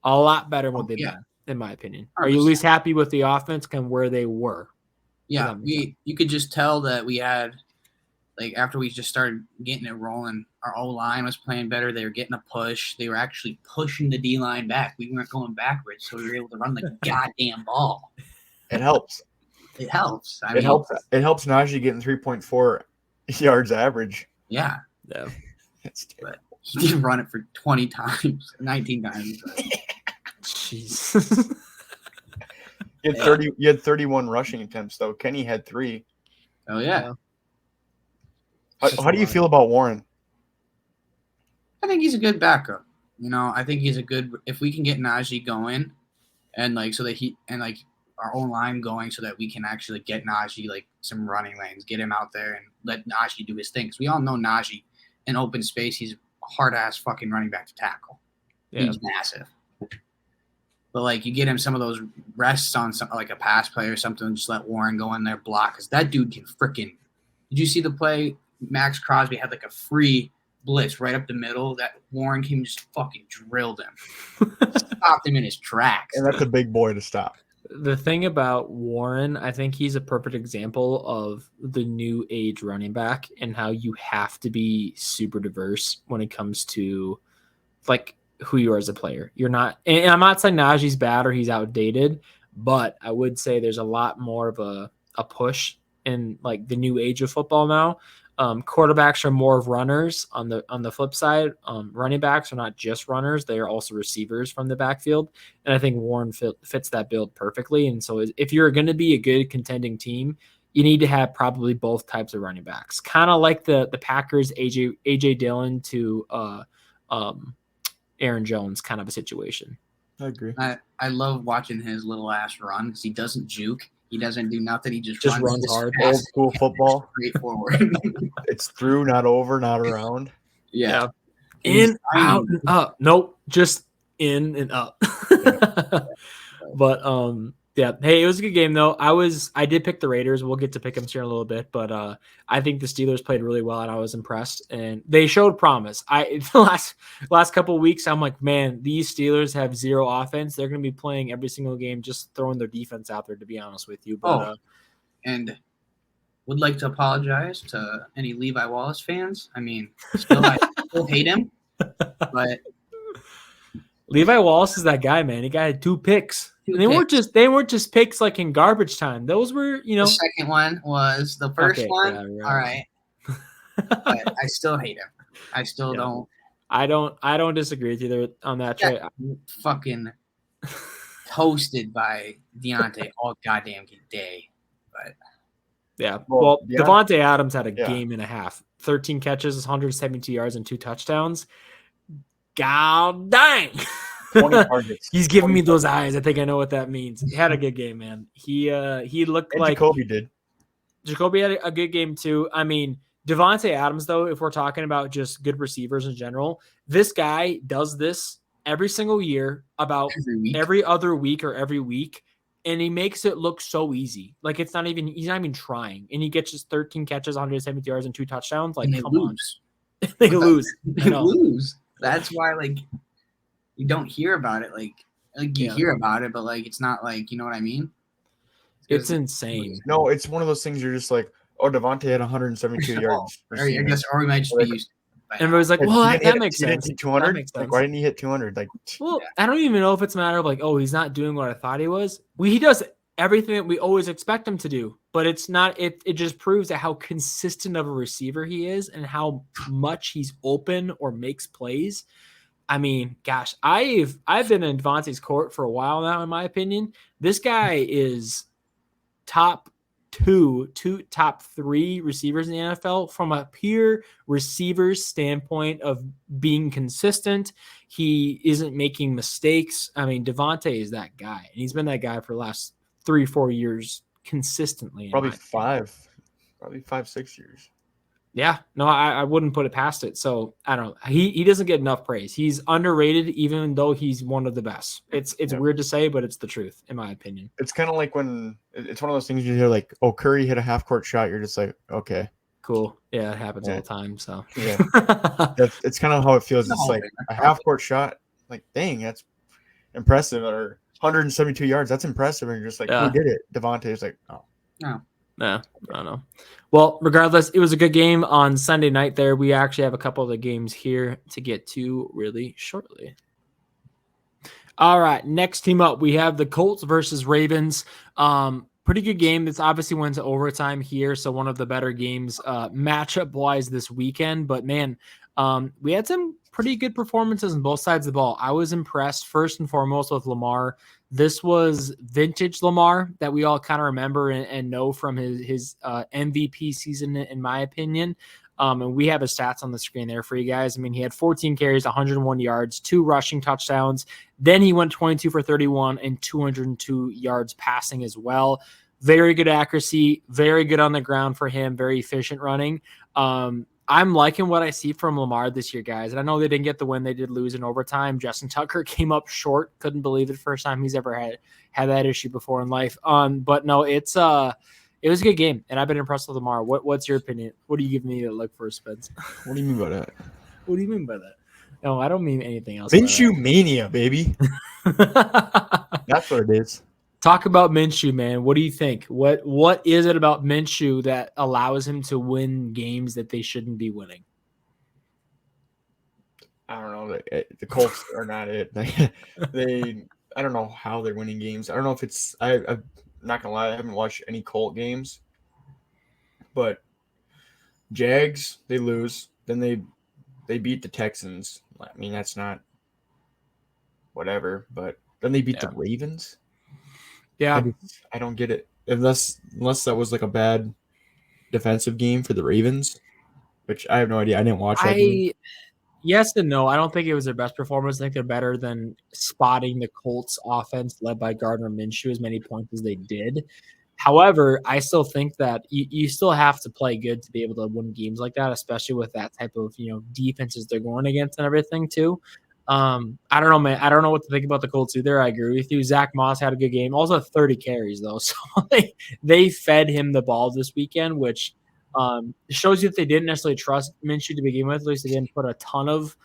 A lot better than what they've been, in my opinion. 100%. Are you at least happy with the offense and where they were? Yeah, you could just tell that we had, like, after we just started getting it rolling, our O-line was playing better. They were getting a push. They were actually pushing the D-line back. We weren't going backwards, so we were able to run the goddamn ball. It helps. It helps. It helps Najee getting 3.4 yards average. Yeah. Yeah. But he didn't run it for 20 times, 19 times. Jeez. You had 31 rushing attempts, though. Kenny had 3. Oh, yeah. How do you feel about Warren? I think he's a good backup. I think he's a good – if we can get Najee going and, like, so that our own line going so that we can actually get Najee, like, some running lanes, get him out there and let Najee do his thing. Because we all know Najee in open space, he's a hard-ass fucking running back to tackle. Yeah. He's massive. But, like, you get him some of those rests on something like a pass play or something, just let Warren go in there, block. Because that dude can freaking – did you see the play? Max Crosby had, like, a free blitz right up the middle that Warren came and just fucking drilled him. Stopped him in his tracks. And that's a big boy to stop. The thing about Warren, I think he's a perfect example of the new age running back and how you have to be super diverse when it comes to, like, who you are as a player. You're not, and I'm not saying Najee's bad or he's outdated, but I would say there's a lot more of a push in, like, the new age of football now. Quarterbacks are more of runners. On the flip side, running backs are not just runners; they are also receivers from the backfield. And I think Warren fits that build perfectly. And so, if you're going to be a good contending team, you need to have probably both types of running backs. Kind of like the Packers, AJ Dillon to Aaron Jones kind of a situation. I agree. I love watching his little ass run because he doesn't juke. He doesn't do nothing. He just runs hard. Old school football. Straightforward. It's through, not over, not around. Yeah. In, out, and up. Nope. Just in and up. But yeah. Hey, it was a good game though. I did pick the Raiders. We'll get to pick them here in a little bit, but I think the Steelers played really well and I was impressed and they showed promise. The last couple of weeks, I'm like, man, these Steelers have zero offense. They're going to be playing every single game, just throwing their defense out there, to be honest with you. But, and would like to apologize to any Levi Wallace fans. I mean, I still hate him, but Levi Wallace is that guy, man. He got 2 picks. They weren't just picks like in garbage time. Those were, The second one was the first one. Yeah, right. All right. But I still hate him. I still don't. I don't disagree with you there on that. Trey. Fucking toasted by Deontay all goddamn day. But yeah. Well, Devontae Adams had a game and a half. 13 catches, 172 yards, and 2 touchdowns. God dang. 20 targets. He's giving me those eyes. I think I know what that means. He had a good game, man. He looked like Jacoby did. Jacoby had a good game too. I mean, Devontae Adams, though, if we're talking about just good receivers in general, this guy does this every single year, about every other week or every week, and he makes it look so easy. Like he's not even trying, and he gets just 13 catches, 170 yards, and 2 touchdowns. Like, come on, they lose. They lose. That's why, like, you don't hear about it. Like you hear about it, but like it's not like, you know what I mean? It's insane. No, it's one of those things you're just like, oh, Devontae had 172 yards. Or we might just be used to it. And everybody's like, well, that makes sense. He didn't hit 200? Like, why didn't he hit 200? Like, well, I don't even know if it's a matter of like, oh, he's not doing what I thought he was. He does everything that we always expect him to do, but it's not. It just proves that how consistent of a receiver he is and how much he's open or makes plays. I mean, gosh, I've been in Devontae's court for a while now. In my opinion, this guy is top 3 receivers in the NFL from a pure receivers standpoint of being consistent. He isn't making mistakes. I mean, Devontae is that guy, and he's been that guy for the last 3-4 years consistently. Probably 5-6 years. Yeah, no, I wouldn't put it past it. So I don't know. He doesn't get enough praise. He's underrated, even though he's one of the best. It's weird to say, but it's the truth, in my opinion. It's kind of like when it's one of those things you hear like, oh, Curry hit a half-court shot. You're just like, okay, cool. Yeah, it happens all the time. So yeah, it's kind of how it feels. It's like a half-court shot. Like, dang, that's impressive. Or 172 yards. That's impressive. And you're just like, who did it? Devontae's like, oh. No, I don't know. Well, regardless, it was a good game on Sunday night there. We actually have a couple of the games here to get to really shortly. All right, next team up, we have the Colts versus Ravens. Pretty good game. This obviously went to overtime here, so one of the better games matchup-wise this weekend. But, man, we had some pretty good performances on both sides of the ball. I was impressed, first and foremost, with Lamar. This was vintage Lamar that we all kind of remember and know from his MVP season, in my opinion. And we have his stats on the screen there for you guys. I mean, he had 14 carries, 101 yards, 2 rushing touchdowns. Then he went 22 for 31 and 202 yards passing as well. Very good accuracy, very good on the ground for him, very efficient running. I'm liking what I see from Lamar this year, guys. And I know they didn't get the win. They did lose in overtime. Justin Tucker came up short. Couldn't believe it. First time he's ever had that issue before in life. But no, it was a good game, and I've been impressed with Lamar. What's your opinion? What do you give me to look for, Spence? What do you mean by that? What do you mean by that? No, I don't mean anything else. Minshew mania, baby. That's what it is. Talk about Minshew, man. What do you think? What is it about Minshew that allows him to win games that they shouldn't be winning? I don't know. The Colts are not it. I don't know how they're winning games. I don't know if it's. I'm not gonna lie. I haven't watched any Colt games, but Jags, they lose. Then they beat the Texans. I mean, that's not whatever. But then they beat the Ravens. Yeah, I don't get it. Unless that was like a bad defensive game for the Ravens, which I have no idea. I didn't watch that game. Yes and no. I don't think it was their best performance. I think they're better than spotting the Colts offense led by Gardner Minshew as many points as they did. However, I still think that you still have to play good to be able to win games like that, especially with that type of defenses they're going against and everything too. I don't know, man. I don't know what to think about the Colts either. I agree with you. Zach Moss had a good game. Also 30 carries, though. So they fed him the ball this weekend, which shows you that they didn't necessarily trust Minshew to begin with. At least they didn't put a ton of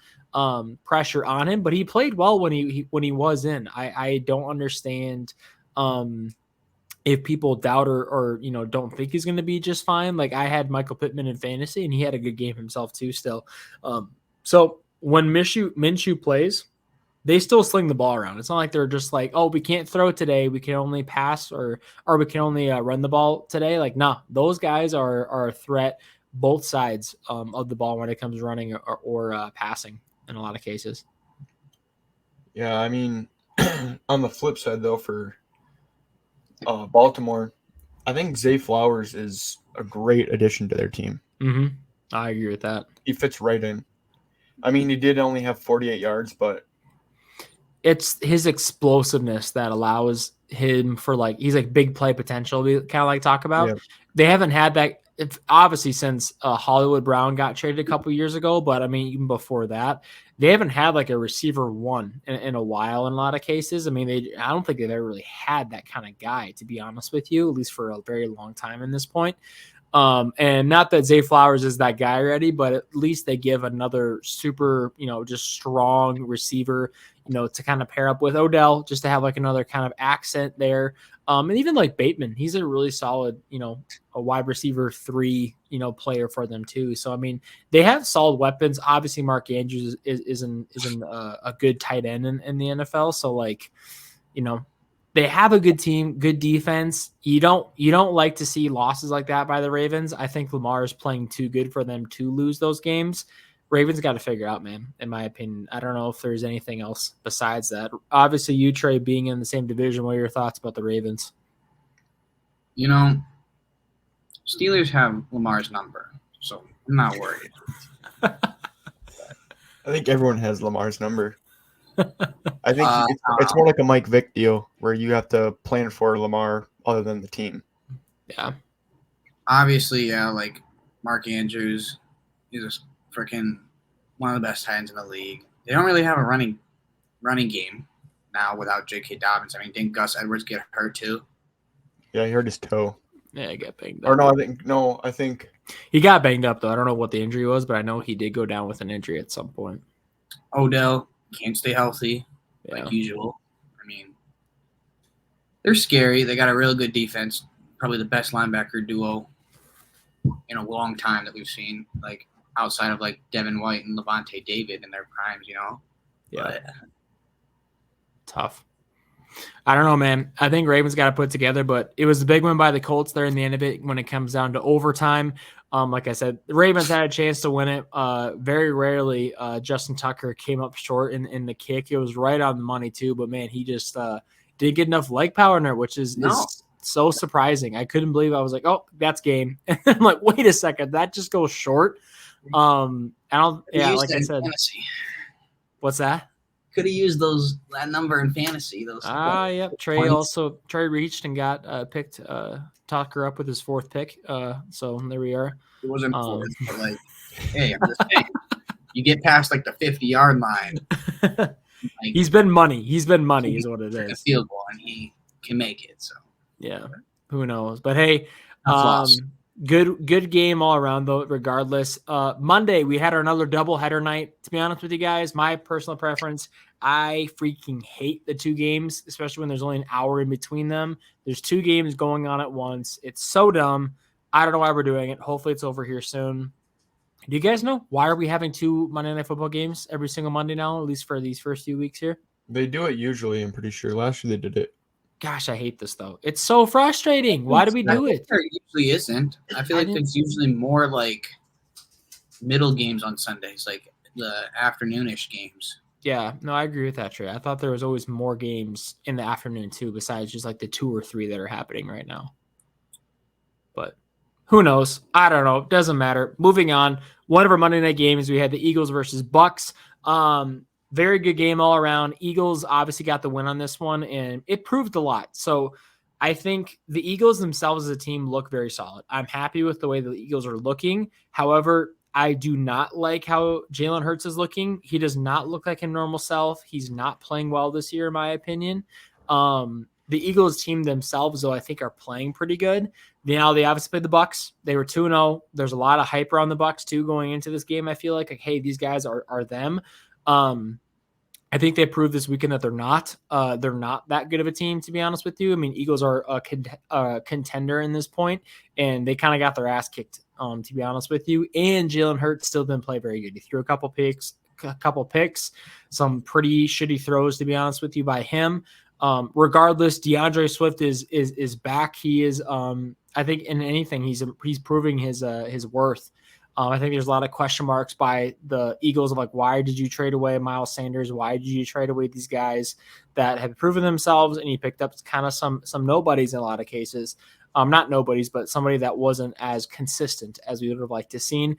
pressure on him. But he played well when he was in. I don't understand if people doubt or don't think he's going to be just fine. Like, I had Michael Pittman in fantasy, and he had a good game himself too still. So when Minshew plays, they still sling the ball around. It's not like they're just like, oh, we can't throw today. We can only pass or we can only run the ball today. Like, no, those guys are a threat both sides of the ball when it comes running or passing in a lot of cases. Yeah, I mean, on the flip side, though, for Baltimore, I think Zay Flowers is a great addition to their team. Mm-hmm. I agree with that. He fits right in. I mean, he did only have 48 yards, but it's his explosiveness that allows him for like he's like big play potential. We kind of like talk about. Yeah. They haven't had that. It's obviously since Hollywood Brown got traded a couple years ago, but I mean even before that, they haven't had like a receiver one in a while. In a lot of cases, I mean I don't think they've ever really had that kind of guy, to be honest with you, at least for a very long time in this point. And not that Zay Flowers is that guy already, but at least they give another super, just strong receiver, to kind of pair up with Odell, just to have like another kind of accent there. And even like Bateman, he's a really solid, a wide receiver 3, player for them too. So, I mean, they have solid weapons. Obviously Mark Andrews isn't a good tight end in the NFL. So like, they have a good team, good defense. You don't like to see losses like that by the Ravens. I think Lamar is playing too good for them to lose those games. Ravens got to figure out, man, in my opinion. I don't know if there's anything else besides that. Obviously, you, Trey, being in the same division, what are your thoughts about the Ravens? Steelers have Lamar's number, so I'm not worried. I think everyone has Lamar's number. I think it's more like a Mike Vick deal where you have to plan for Lamar other than the team. Yeah. Obviously, yeah, like Mark Andrews is a freaking one of the best tight ends in the league. They don't really have a running game now without J.K. Dobbins. I mean, didn't Gus Edwards get hurt too? Yeah, he hurt his toe. Yeah, he got banged up. Or I think he got banged up though. I don't know what the injury was, but I know he did go down with an injury at some point. Odell can't stay healthy, like usual. I mean, they're scary. They got a real good defense, probably the best linebacker duo in a long time that we've seen, like outside of like Devin White and Levante David in their primes, Yeah. But, tough. I don't know, man. I think Ravens got to put together, but it was a big win by the Colts there in the end of it when it comes down to overtime. Like I said, the Ravens had a chance to win it. Very rarely Justin Tucker came up short in the kick. It was right on the money too, but man, he just didn't get enough leg power in there, which is so surprising. I couldn't believe I was like, oh, that's game. And I'm like, wait a second, that just goes short. Like I said, fantasy. What's that? Could have used that number in fantasy. Yep. Trey reached and got picked Tucker up with his 4th pick. So there we are. It wasn't 4th, but like, hey, I'm just saying, you get past like the 50-yard line. Like, he's been money. Is what it is. A field goal, and he can make it. So yeah, who knows? But hey, good game all around though. Regardless, Monday we had another doubleheader night. To be honest with you guys, my personal preference. I freaking hate the 2 games, especially when there's only an hour in between them. There's 2 games going on at once. It's so dumb. I don't know why we're doing it. Hopefully it's over here soon. Do you guys know why are we having 2 Monday Night Football games every single Monday now, at least for these first few weeks here? They do it usually, I'm pretty sure. Last year they did it. Gosh, I hate this, though. It's so frustrating. Why do we do it? There usually isn't. I feel like it's usually more like middle games on Sundays, like the afternoonish games. Yeah, no, I agree with that, Trey. I thought there was always more games in the afternoon, too, besides just like the 2 or 3 that are happening right now. But who knows? I don't know. Doesn't matter. Moving on. One of our Monday night games, we had the Eagles versus Bucks. Very good game all around. Eagles obviously got the win on this one, and it proved a lot. So I think the Eagles themselves as a team look very solid. I'm happy with the way the Eagles are looking. However, I do not like how Jalen Hurts is looking. He does not look like a normal self. He's not playing well this year, in my opinion. The Eagles team themselves, though, I think are playing pretty good. Now they obviously played the Bucks. They were 2-0. There's a lot of hype around the Bucks too going into this game. I feel like hey, these guys are them. I think they proved this weekend that they're not that good of a team, to be honest with you. I mean, Eagles are a contender in this point, and they kind of got their ass kicked, to be honest with you. And Jalen Hurts still didn't play very good. He threw a couple picks, some pretty shitty throws, to be honest with you, by him. Regardless, DeAndre Swift is back. He is, I think, in anything, he's proving his worth. I think there's a lot of question marks by the Eagles of like, why did you trade away Miles Sanders? Why did you trade away these guys that have proven themselves? And you picked up kind of some nobodies in a lot of cases. Not nobodies, but somebody that wasn't as consistent as we would have liked to seen.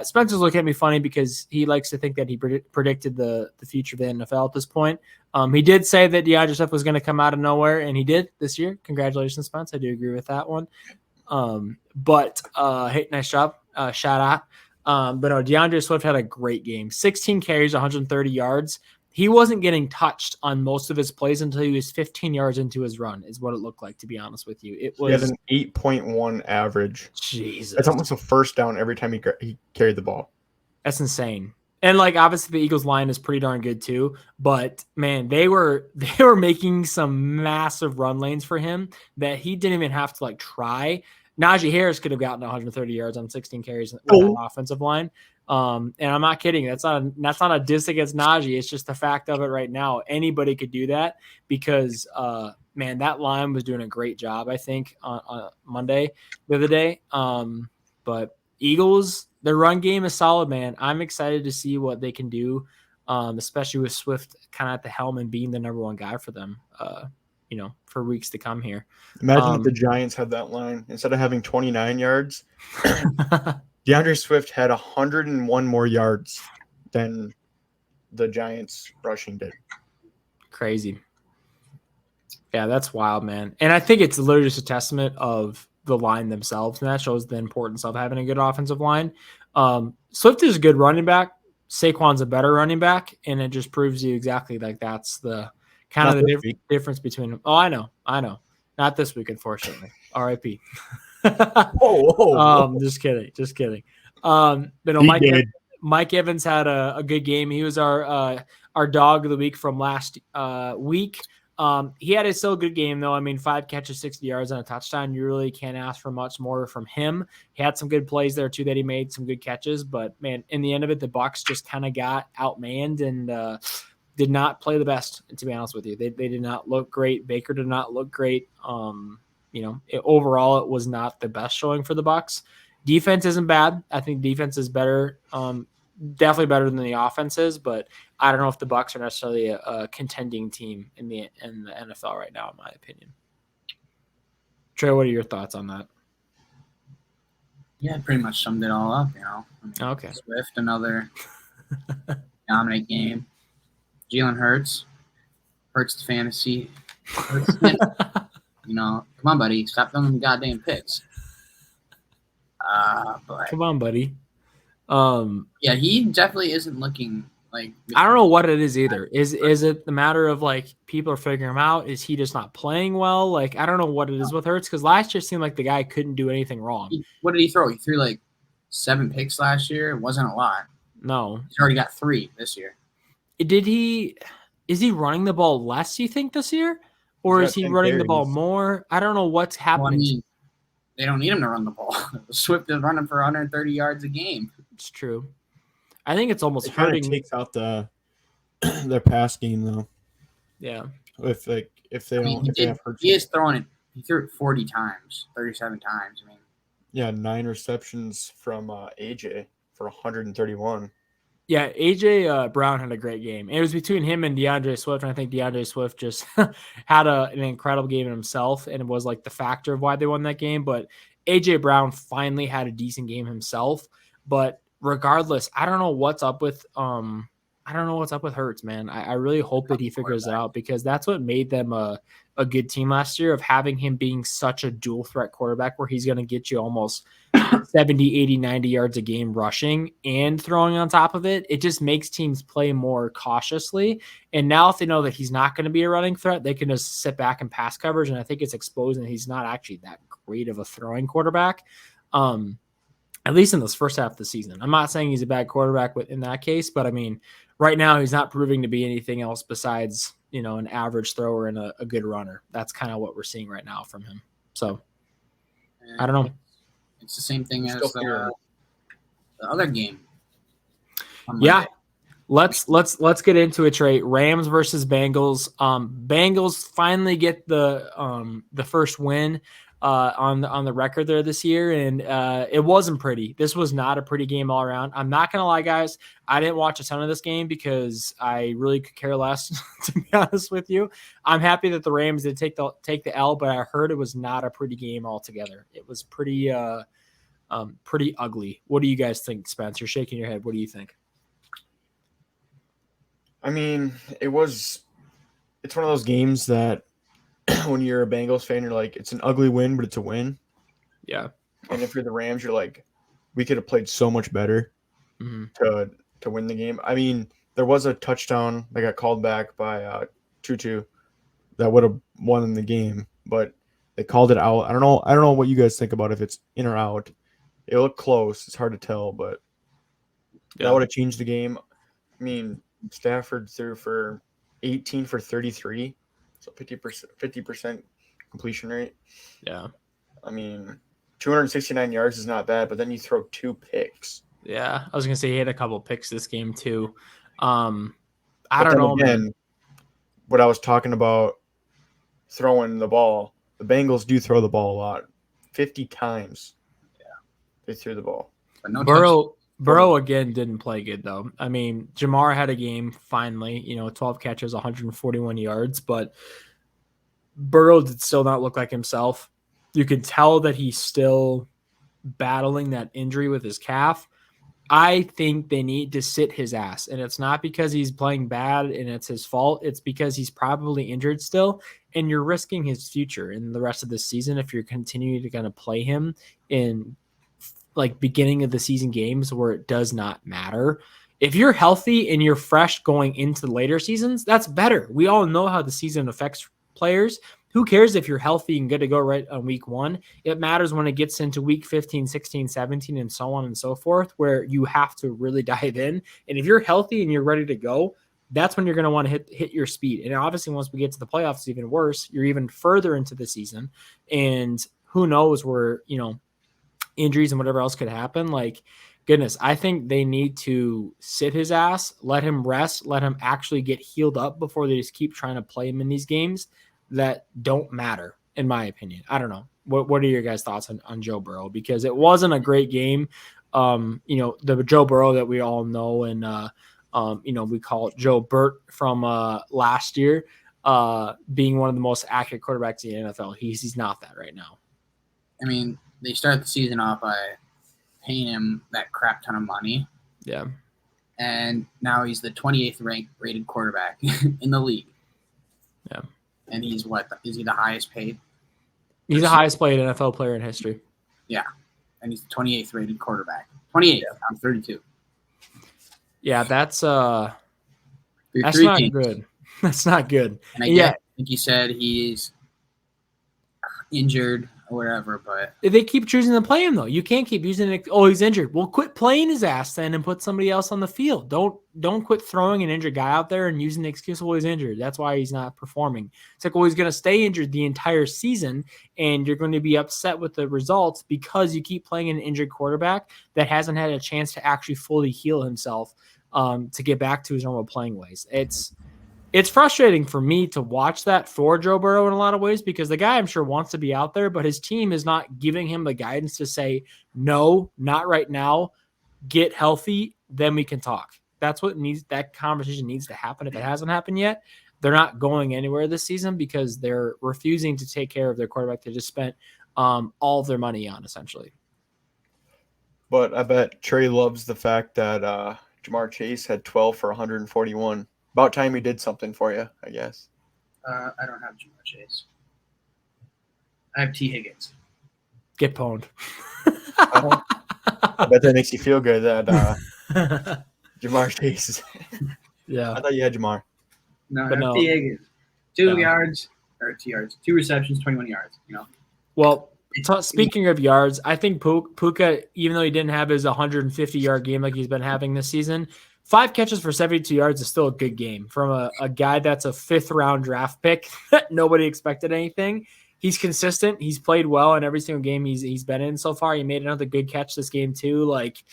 Spencer's looking at me funny because he likes to think that he predicted the future of the NFL at this point. He did say that DeAndre Swift was going to come out of nowhere, and he did this year. Congratulations, Spence. I do agree with that one. But hey, nice job. Shout out. But no, DeAndre Swift had a great game. 16 carries, 130 yards. He wasn't getting touched on most of his plays until he was 15 yards into his run, is what it looked like, to be honest with you. It was, he had an 8.1 average. Jesus. That's almost a first down every time he carried the ball. That's insane. And like obviously the Eagles line is pretty darn good too, but man, they were making some massive run lanes for him that he didn't even have to like try. Najee Harris could have gotten 130 yards on 16 carries with that offensive line. And I'm not kidding. That's not a diss against Najee. It's just the fact of it right now. Anybody could do that because, man, that line was doing a great job, I think, on Monday the other day. But Eagles, their run game is solid, man. I'm excited to see what they can do, especially with Swift kind of at the helm and being the number one guy for them, for weeks to come here. Imagine if the Giants had that line. Instead of having 29 yards, DeAndre Swift had 101 more yards than the Giants rushing did. Crazy. Yeah, that's wild, man. And I think it's literally just a testament of the line themselves, and that shows the importance of having a good offensive line. Swift is a good running back. Saquon's a better running back, and it just proves you exactly like that's the kind of the difference between them. Oh, I know. Not this week, unfortunately. R.I.P. Whoa. Just kidding. But no, Mike Evans had a good game. He was our dog of the week from last week. He had a still good game though. I mean, 5 catches, 60 yards and a touchdown. You really can't ask for much more from him. He had some good plays there too that he made, some good catches. But man, in the end of it, the Bucs just kind of got outmanned and did not play the best. To be honest with you, they did not look great. Baker did not look great. Overall, it was not the best showing for the Bucs. Defense isn't bad. I think defense is better. Definitely better than the offense is, but I don't know if the Bucs are necessarily a contending team in the NFL right now, in my opinion. Trey, what are your thoughts on that? Yeah, pretty much summed it all up, Okay. Swift, another dominant game. Jalen Hurts the fantasy. Come on, buddy. Stop throwing them goddamn picks. But come on, buddy. Yeah, he definitely isn't looking like. I don't know what it is either. Is it the matter of like people are figuring him out? Is he just not playing well? Like I don't know what it is with Hurts because last year seemed like the guy couldn't do anything wrong. What did he throw? He threw like 7 picks last year. It wasn't a lot. No, he's already got 3 this year. Is he running the ball less, you think, this year? Or is he running the ball more? I don't know what's happening. Well, I mean, they don't need him to run the ball. Swift is running for 130 yards a game. It's true. I think it's almost hurting. It takes out their pass game, though. Yeah. If they have Hurts. He is throwing it. He threw it 40 times, 37 times. I mean. Yeah, 9 receptions from AJ for 131. Yeah, AJ Brown had a great game. It was between him and DeAndre Swift, and I think DeAndre Swift just had an incredible game in himself, and it was like the factor of why they won that game. But AJ Brown finally had a decent game himself. But regardless, I don't know what's up with Hurts, man. I really hope that he figures it out because that's what made them a good team last year, of having him being such a dual threat quarterback where he's going to get you almost 70, 80, 90 yards a game rushing and throwing on top of it. It just makes teams play more cautiously. And now if they know that he's not going to be a running threat, they can just sit back and pass coverage. And I think it's exposing that he's not actually that great of a throwing quarterback. At least in this first half of the season. I'm not saying he's a bad quarterback in that case, but I mean, right now he's not proving to be anything else besides, an average thrower and a good runner. That's kind of what we're seeing right now from him. So I don't know. It's the same thing as the other game. Yeah. Let's get into it, Trey. Rams versus Bengals. Bengals finally get the first win. on the record there this year, and it wasn't pretty. This was not a pretty game all around. I'm not gonna lie, guys. I didn't watch a ton of this game because I really could care less, to be honest with you. I'm happy that the Rams did take the L, but I heard it was not a pretty game altogether. It was pretty ugly. What do you guys think, Spence? You're shaking your head. What do you think? I mean, it's one of those games that when you're a Bengals fan, you're like, it's an ugly win, but it's a win. Yeah. And if you're the Rams, you're like, we could have played so much better to win the game. I mean, there was a touchdown that got called back by Tutu that would have won the game, but they called it out. I don't know what you guys think about if it's in or out. It looked close. It's hard to tell, but that would have changed the game. I mean, Stafford threw for 18 for 33, so 50% completion rate. Yeah. I mean, 269 yards is not bad, but then you throw 2 picks. Yeah, I was gonna say he had a couple picks this game too. I don't know, man. What I was talking about throwing the ball, the Bengals do throw the ball a lot. 50 times. Yeah. They threw the ball. But no Burrow again didn't play good though. I mean, Jamar had a game finally, 12 catches, 141 yards, but Burrow did still not look like himself. You could tell that he's still battling that injury with his calf. I think they need to sit his ass, and it's not because he's playing bad and it's his fault. It's because he's probably injured still, and you're risking his future in the rest of the season if you're continuing to kind of play him in like beginning of the season games where it does not matter. If you're healthy and you're fresh going into the later seasons, that's better. We all know how the season affects players. Who cares if you're healthy and good to go right on week 1? It matters when it gets into week 15, 16, 17, and so on and so forth, where you have to really dive in. And if you're healthy and you're ready to go, that's when you're going to want to hit your speed. And obviously, once we get to the playoffs, it's even worse. You're even further into the season. And who knows where, injuries and whatever else could happen. Like, goodness, I think they need to sit his ass, let him rest, let him actually get healed up before they just keep trying to play him in these games that don't matter, in my opinion. I don't know. What are your guys' thoughts on Joe Burrow? Because it wasn't a great game. The Joe Burrow that we all know and, we call it Joe Burt from last year, being one of the most accurate quarterbacks in the NFL. He's not that right now. I mean, they start the season off by paying him that crap ton of money. Yeah. And now he's the 28th rated quarterback in the league. Yeah. And he's what? Is he the highest paid? He's the highest paid NFL player in history. Yeah. And he's the 28th rated quarterback. 28th. I'm 32. Yeah, that's not teams. good. That's not good. And I think you said he's injured or whatever, but they keep choosing to play him though. You can't keep using it. Oh, he's injured. Well, quit playing his ass then and put somebody else on the field. Don't quit throwing an injured guy out there and using the excuse, well, he's injured. That's why he's not performing. It's like, well, he's going to stay injured the entire season, and you're going to be upset with the results because you keep playing an injured quarterback that hasn't had a chance to actually fully heal himself to get back to his normal playing ways. It's frustrating for me to watch that for Joe Burrow in a lot of ways because the guy I'm sure wants to be out there, but his team is not giving him the guidance to say, no, not right now, get healthy, then we can talk. That's what that conversation needs to happen. If it hasn't happened yet, they're not going anywhere this season because they're refusing to take care of their quarterback they just spent all of their money on, essentially. But I bet Trey loves the fact that Jamar Chase had 12 for 141. About time he did something for you, I guess. I don't have Jamar Chase. I have T. Higgins. Get pwned. I bet that makes you feel good that Jamar Chase. Yeah. I thought you had Jamar. No, I have T. Higgins. 2 receptions, 21 yards. Well, speaking of yards, I think Puka, even though he didn't have his 150-yard game like he's been having this season, 5 catches for 72 yards is still a good game from a guy that's a 5th-round draft pick that nobody expected anything. He's consistent. He's played well in every single game he's been in so far. He made another good catch this game too. Like,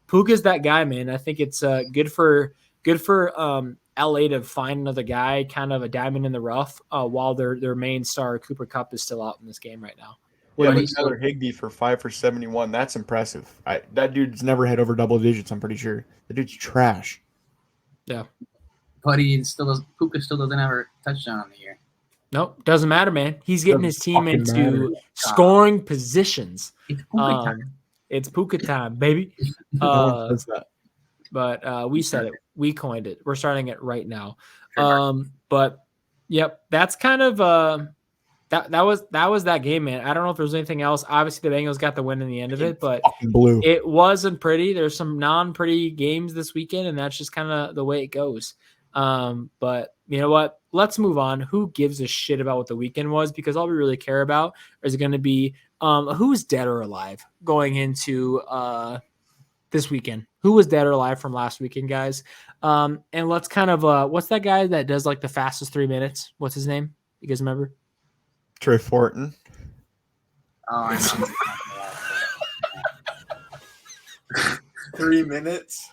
Puka's that guy, man. I think it's good for LA to find another guy, kind of a diamond in the rough, while their main star Cooper Kupp is still out in this game right now. Yeah, but Tyler Higbee for 5 for 71. That's impressive. That dude's never had over double digits, I'm pretty sure. The dude's trash. Yeah. But Puka still doesn't have a touchdown on the year. Nope, doesn't matter, man. He's getting his team into scoring positions. It's Puka time. It's Puka time, baby. But we said it. We coined it. We're starting it right now. But yep, that's kind of that was that game, man. I don't know if there's anything else. Obviously, the Bengals got the win in the end of it, but it wasn't pretty. There's some non-pretty games this weekend, and that's just kind of the way it goes. But you know what? Let's move on. Who gives a shit about what the weekend was? Because all we really care about is going to be who's dead or alive going into this weekend. Who was dead or alive from last weekend, guys? And let's kind of what's that guy that does like the fastest 3 minutes? What's his name? You guys remember? Trey Fortin. Oh, I know. 3 minutes.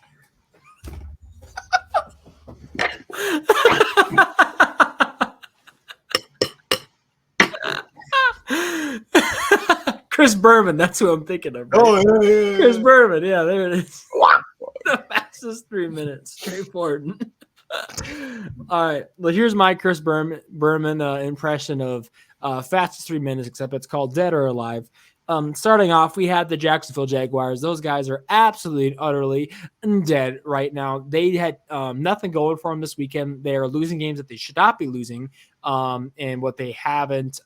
Chris Berman, that's who I'm thinking of. Right? Oh, yeah. Chris Berman, yeah, there it is. The fastest 3 minutes, Trey Fortin. All right, well, here's my Chris Berman impression of fastest 3 minutes, except it's called Dead or Alive. Starting off, we had the Jacksonville Jaguars. Those guys are absolutely and utterly dead right now. They had nothing going for them this weekend. They are losing games that they should not be losing. And what they haven't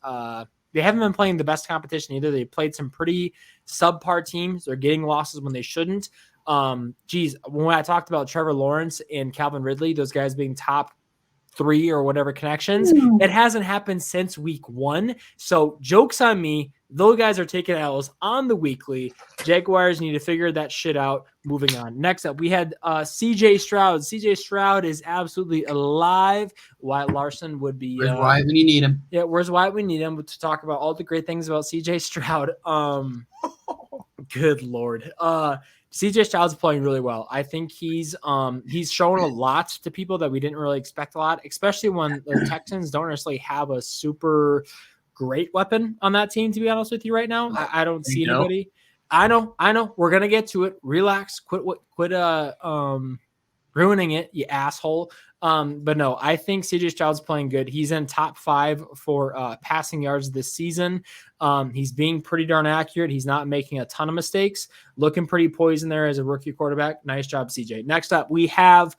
been playing the best competition either. They played some pretty subpar teams. They're getting losses when they shouldn't. When I talked about Trevor Lawrence and Calvin Ridley, those guys being top 3 or whatever connections, it hasn't happened since week 1. So joke's on me. Those guys are taking L's on the weekly. Jaguars need to figure that shit out. Moving on. Next up, we had CJ Stroud. CJ Stroud is absolutely alive. Wyatt Larson would be. Where's Wyatt when you need him? Yeah, where's Wyatt when you need him to talk about all the great things about CJ Stroud. Good Lord. CJ Stroud's playing really well. I think he's shown a lot to people that we didn't really expect a lot, especially when the Texans don't necessarily have a super great weapon on that team, to be honest with you right now. I don't see anybody. I know. We're going to get to it. Relax. Quit ruining it, you asshole. But no, I think CJ Stroud's playing good. He's in top 5 for passing yards this season. He's being pretty darn accurate. He's not making a ton of mistakes. Looking pretty poised in there as a rookie quarterback. Nice job, CJ. Next up, we have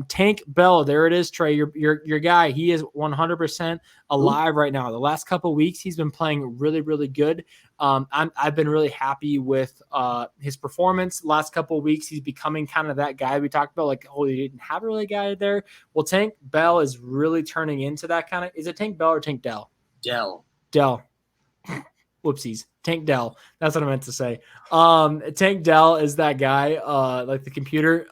Tank Bell. There it is, Trey. Your guy. He is 100% alive right now. The last couple of weeks, he's been playing really, really good. I've been really happy with his performance. Last couple of weeks, he's becoming kind of that guy we talked about. Like, oh, he didn't have a really guy there. Well, Tank Bell is really turning into that kind of. Is it Tank Bell or Tank Dell? Dell. Whoopsies. Tank Dell. That's what I meant to say. Tank Dell is that guy, like the computer.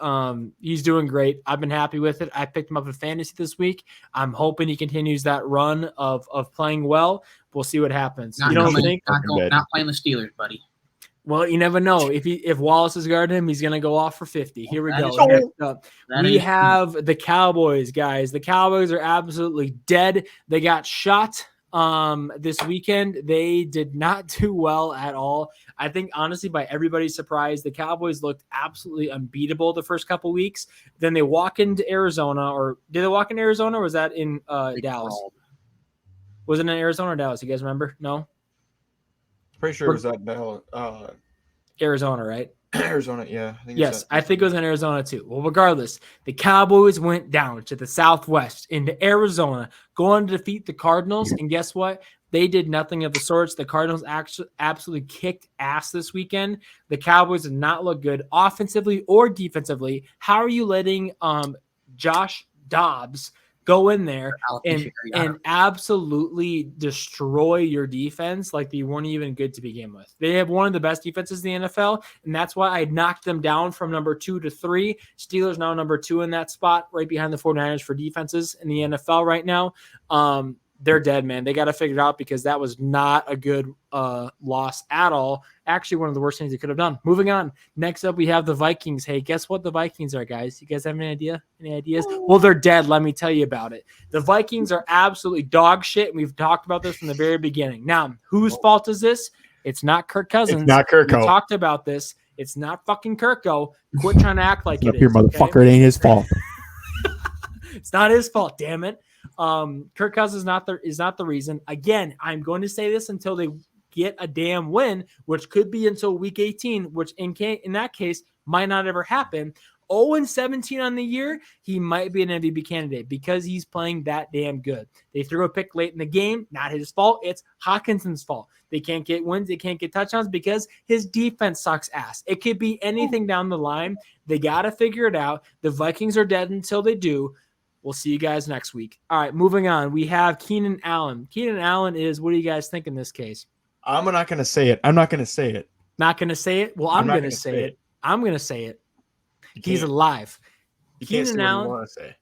He's doing great. I've been happy with it. I picked him up in fantasy this week. I'm hoping he continues that run of playing well. We'll see what happens. Not playing the Steelers, buddy. Well, you never know. If Wallace is guarding him, he's going to go off for 50. Here we go. Next up, we have the Cowboys, guys. The Cowboys are absolutely dead. They got shot this weekend. They did not do well at all. I think, honestly, by everybody's surprise, the Cowboys looked absolutely unbeatable the first couple weeks. Then they walk into Arizona, or did they walk into Arizona, or was that in Dallas? Was it in Arizona or Dallas? You guys remember? No? Pretty sure it was that Dallas. Arizona, right? Arizona, yeah. I think it was in Arizona too. Well, regardless, the Cowboys went down to the Southwest into Arizona, going to defeat the Cardinals. And guess what? They did nothing of the sorts. The Cardinals actually absolutely kicked ass this weekend. The Cowboys did not look good offensively or defensively. How are you letting Josh Dobbs go in there and absolutely destroy your defense like they weren't even good to begin with? They have one of the best defenses in the NFL, and that's why I knocked them down from number 2 to 3. Steelers now number 2 in that spot, right behind the 49ers for defenses in the NFL right now. They're dead, man. They got to figure it out because that was not a good loss at all. Actually, one of the worst things they could have done. Moving on. Next up, we have the Vikings. Hey, guess what the Vikings are, guys? You guys have any idea? Any ideas? Well, they're dead. Let me tell you about it. The Vikings are absolutely dog shit, and we've talked about this from the very beginning. Now, whose fault is this? It's not Kirk Cousins. It's not Kirko. We talked about this. It's not fucking Kirko. Quit trying to act like it is. Your motherfucker, it ain't his fault. It's not his fault, damn it. Kirk Cousins is not the reason. Again, I'm going to say this until they get a damn win, which could be until week 18, which in that case might not ever happen. 0-17 on the year, he might be an MVP candidate because he's playing that damn good. They threw a pick late in the game, not his fault. It's Hawkinson's fault. They can't get wins, they can't get touchdowns because his defense sucks ass. It could be anything down the line. They got to figure it out. The Vikings are dead until they do. We'll see you guys next week. All right, moving on. We have Keenan Allen. Keenan Allen is, what do you guys think in this case? I'm not going to say it. I'm not going to say it. Not going to say it? Well, I'm going to say it. I'm going to say it. He's alive. Keenan Allen. What you want to say.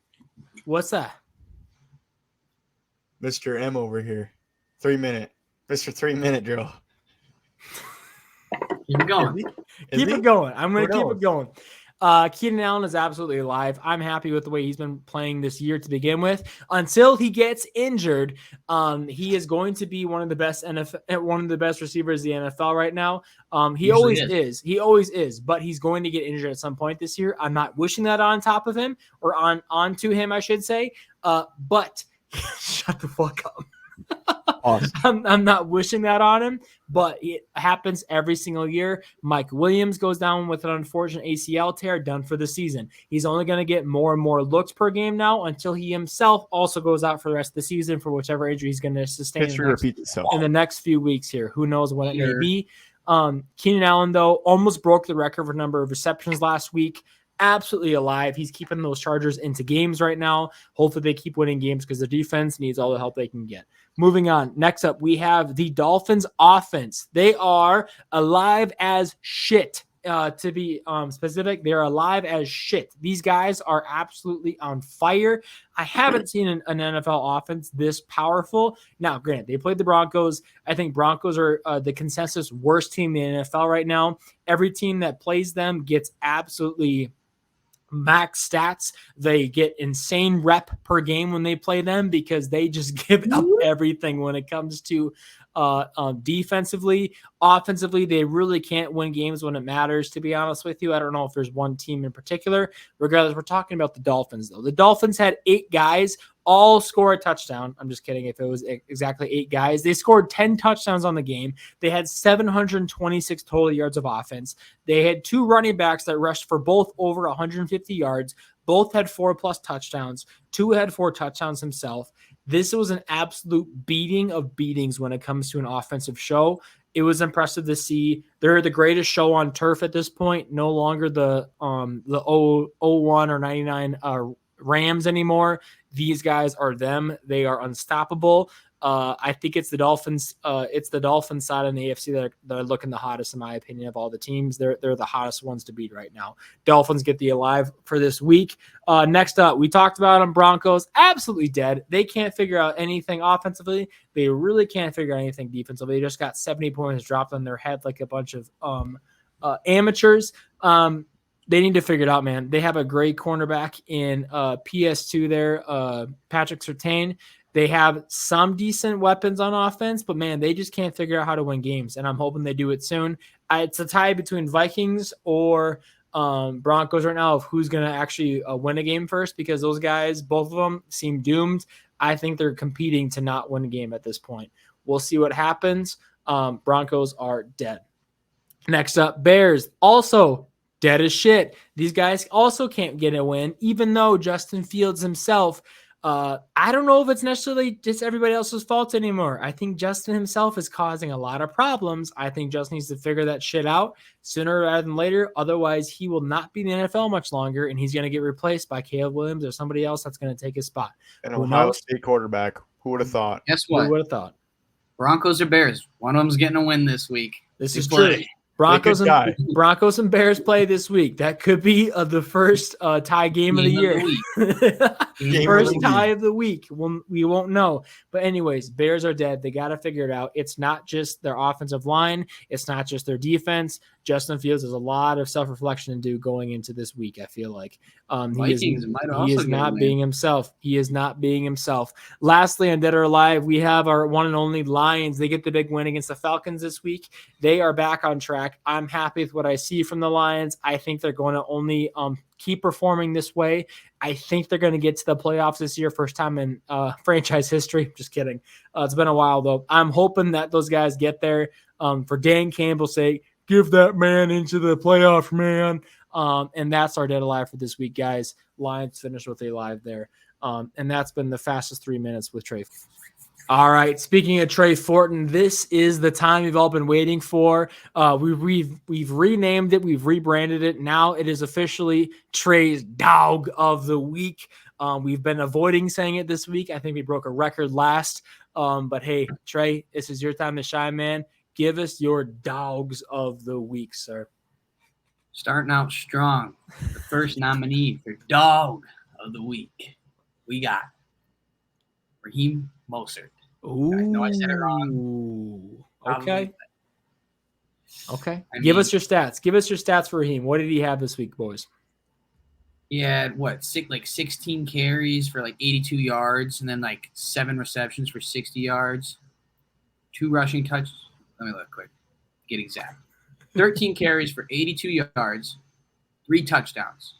What's that? Mr. M over here. 3 minute. Mr. 3 minute drill. Keep it going. Keep it going. I'm going to keep it going. Keenan Allen is absolutely alive. I'm happy with the way he's been playing this year to begin with. Until he gets injured, he is going to be one of the best receivers in the NFL right now. He always is. He always is, but he's going to get injured at some point this year. I'm not wishing that on top of him or onto him, I should say. But shut the fuck up. Awesome. I'm not wishing that on him, but it happens every single year. Mike Williams goes down with an unfortunate ACL tear, done for the season. He's only going to get more and more looks per game now until he himself also goes out for the rest of the season for whichever injury he's going to sustain in the next few weeks here. Who knows what it may be. Keenan Allen, though, almost broke the record for number of receptions last week. Absolutely alive. He's keeping those Chargers into games right now. Hopefully they keep winning games because the defense needs all the help they can get. Moving on. Next up, we have the Dolphins offense. They are alive as shit. To be specific, they're alive as shit. These guys are absolutely on fire. I haven't seen an NFL offense this powerful. Now, granted, they played the Broncos. I think Broncos are the consensus worst team in the NFL right now. Every team that plays them gets absolutely max stats. They get insane rep per game when they play them because they just give up everything when it comes to defensively. Offensively, they really can't win games when it matters, to be honest with you. I don't know if there's one team in particular. Regardless, we're talking about the Dolphins, though. The Dolphins had 8 guys all score a touchdown. I'm just kidding if it was exactly 8 guys. They scored 10 touchdowns on the game. They had 726 total yards of offense. They had 2 running backs that rushed for both over 150 yards. Both had 4+ touchdowns. 2 had 4 touchdowns himself. This was an absolute beating of beatings when it comes to an offensive show. It was impressive to see. They're the greatest show on turf at this point. No longer the 01 or 99 Rams anymore. These guys are them. They are unstoppable. I think it's the Dolphins. It's the Dolphins side in the AFC that are looking the hottest, in my opinion, of all the teams. They're the hottest ones to beat right now. Dolphins get the alive for this week. Next up, we talked about them. Broncos, absolutely dead. They can't figure out anything offensively. They really can't figure out anything defensively. They just got 70 points dropped on their head like a bunch of amateurs. They need to figure it out, man. They have a great cornerback in PS2 there, Patrick Surtain. They have some decent weapons on offense, but, man, they just can't figure out how to win games, and I'm hoping they do it soon. It's a tie between Vikings or Broncos right now of who's going to actually win a game first, because those guys, both of them, seem doomed. I think they're competing to not win a game at this point. We'll see what happens. Broncos are dead. Next up, Bears, also dead as shit. These guys also can't get a win, even though Justin Fields himself, I don't know if it's necessarily just everybody else's fault anymore. I think Justin himself is causing a lot of problems. I think Justin needs to figure that shit out sooner rather than later. Otherwise, he will not be in the NFL much longer, and he's going to get replaced by Caleb Williams or somebody else that's going to take his spot. An Ohio State quarterback. Who would have thought? Guess what? Who would have thought? Broncos or Bears. One of them's getting a win this week. This is true. Broncos and Bears play this week. That could be the first tie game of the year. First tie of the week. We won't know. But anyways, Bears are dead. They got to figure it out. It's not just their offensive line. It's not just their defense. Justin Fields has a lot of self-reflection to do going into this week, I feel like. He is not being himself. He is not being himself. Lastly, on Dead or Alive, we have our one and only Lions. They get the big win against the Falcons this week. They are back on track. I'm happy with what I see from the Lions. I think they're going to only keep performing this way. I think they're going to get to the playoffs this year, first time in franchise history. Just kidding. It's been a while, though. I'm hoping that those guys get there. For Dan Campbell's sake, give that man into the playoff, man. And that's our Dead Alive for this week, guys. Lions finished with a live there. And that's been the fastest 3 minutes with Trey. All right. Speaking of Trey Fortin, this is the time you've all been waiting for. We've renamed it. We've rebranded it. Now it is officially Trey's DAWG of the week. We've been avoiding saying it this week. I think we broke a record last. But hey, Trey, this is your time to shine, man. Give us your DAWGs of the week, sir. Starting out strong. The first nominee for DAWG of the week. We got Raheem Mostert. Ooh. I know I said it wrong. Okay. Give us your stats. Give us your stats for Raheem. What did he have this week, boys? He had 16 carries for 82 yards, and then 7 receptions for 60 yards, 2 rushing touches. Let me look quick. Get exact. 13 carries for 82 yards, 3 touchdowns.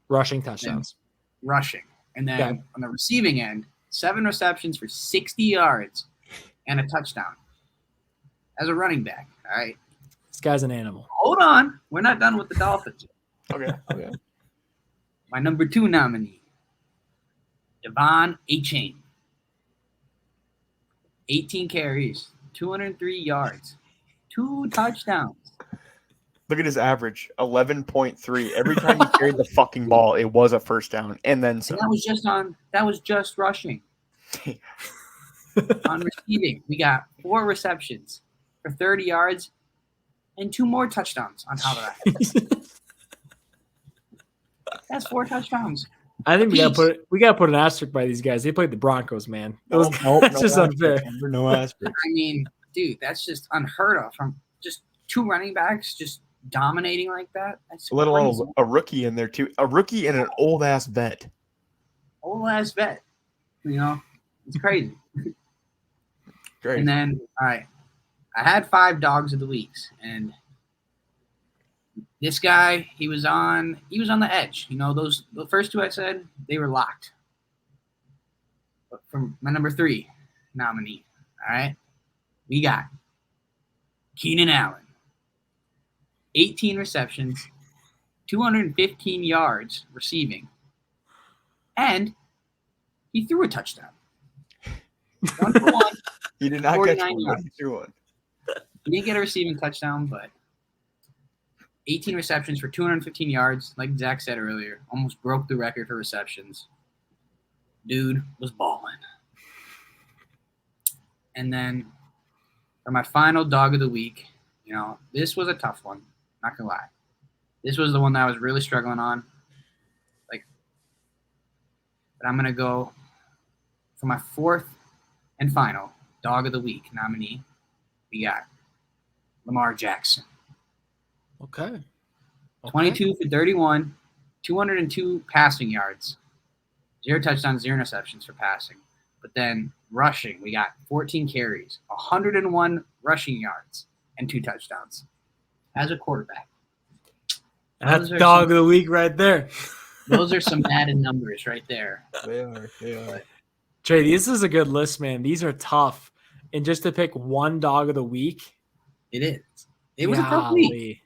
Rushing touchdowns. And then on the receiving end, 7 receptions for 60 yards and a touchdown as a running back. All right. This guy's an animal. Hold on. We're not done with the Dolphins yet. Okay. My number 2 nominee, Devon Achane. 18 carries, 203 yards, 2 touchdowns. Look at his average, 11.3. Every time he carried the fucking ball, it was a first down, and then some. And that was just rushing. On receiving, we got 4 receptions for 30 yards and 2 more touchdowns on top of that. That's 4 touchdowns. I think we gotta put an asterisk by these guys. They played the Broncos, man. That's just unfair. No asterisk. I mean, dude, that's just unheard of. From just 2 running backs just dominating like that. That's a rookie in there too. A rookie and an old ass vet. It's crazy. Great. And then, all right, I had 5 dogs of the weeks, and this guy, he was on the edge. The first 2 I said, they were locked. But from my number 3 nominee, all right, we got Keenan Allen. 18 receptions, 215 yards receiving, and he threw a touchdown. 1 for 1. He did not catch one, but he threw one. He didn't get a receiving touchdown, but 18 receptions for 215 yards, like Zach said earlier, almost broke the record for receptions. Dude was balling. And then for my final dog of the week, this was a tough one. Not gonna lie. This was the one that I was really struggling on. But I'm gonna go for my 4th and final dog of the week nominee. We got Lamar Jackson. Okay. 22 for 31, 202 passing yards, 0 touchdowns, 0 interceptions for passing. But then rushing, we got 14 carries, 101 rushing yards, and 2 touchdowns as a quarterback. That's dog of the week right there. Those are some Madden numbers right there. They are. Trey, this is a good list, man. These are tough. And just to pick one dog of the week. It is. It was a tough week.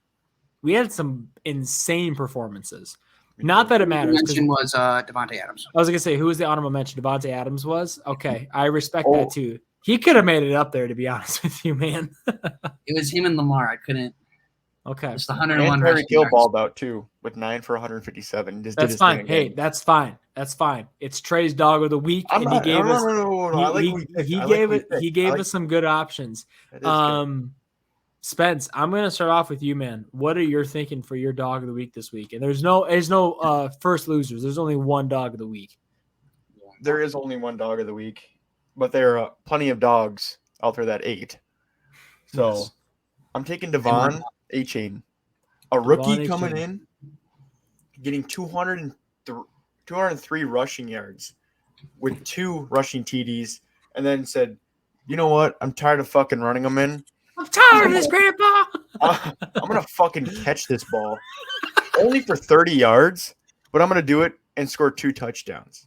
We had some insane performances. Not that it matters. The mention was Devontae Adams. I was going to say, who was the honorable mention? Devontae Adams was? Okay, I respect that too. He could have made it up there, to be honest with you, man. It was him and Lamar. I couldn't. Okay. It's the 101. And Tyreek Hill balled out too with 9 for 157. That's fine. Hey, that's fine. That's fine. It's Trey's dog of the week, and he gave us. He gave us some good options. Spence, I'm going to start off with you, man. What are you thinking for your dog of the week this week? And there's no first losers. There's only one dog of the week. There is only one dog of the week, but there are plenty of dogs out there that ate. So yes. I'm taking DAWG A-Chain, a rookie coming in, getting 203 rushing yards with 2 rushing TDs, and then said, you know what? I'm tired of fucking running them in. I'm tired of this, Grandpa. I'm going to fucking catch this ball. Only for 30 yards, but I'm going to do it and score 2 touchdowns.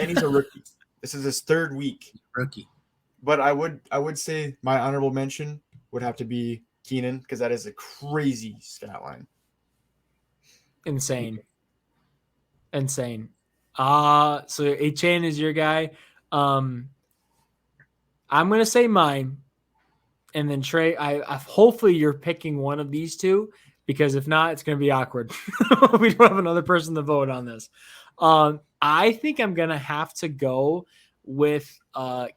And he's a rookie. This is his 3rd week. Rookie. But I would say my honorable mention would have to be Keenan, because that is a crazy stat line. Insane. So A-Chain is your guy. I'm going to say mine. And then Trey, I hopefully you're picking one of these two, because if not, it's going to be awkward. We don't have another person to vote on this. I think I'm going to have to go with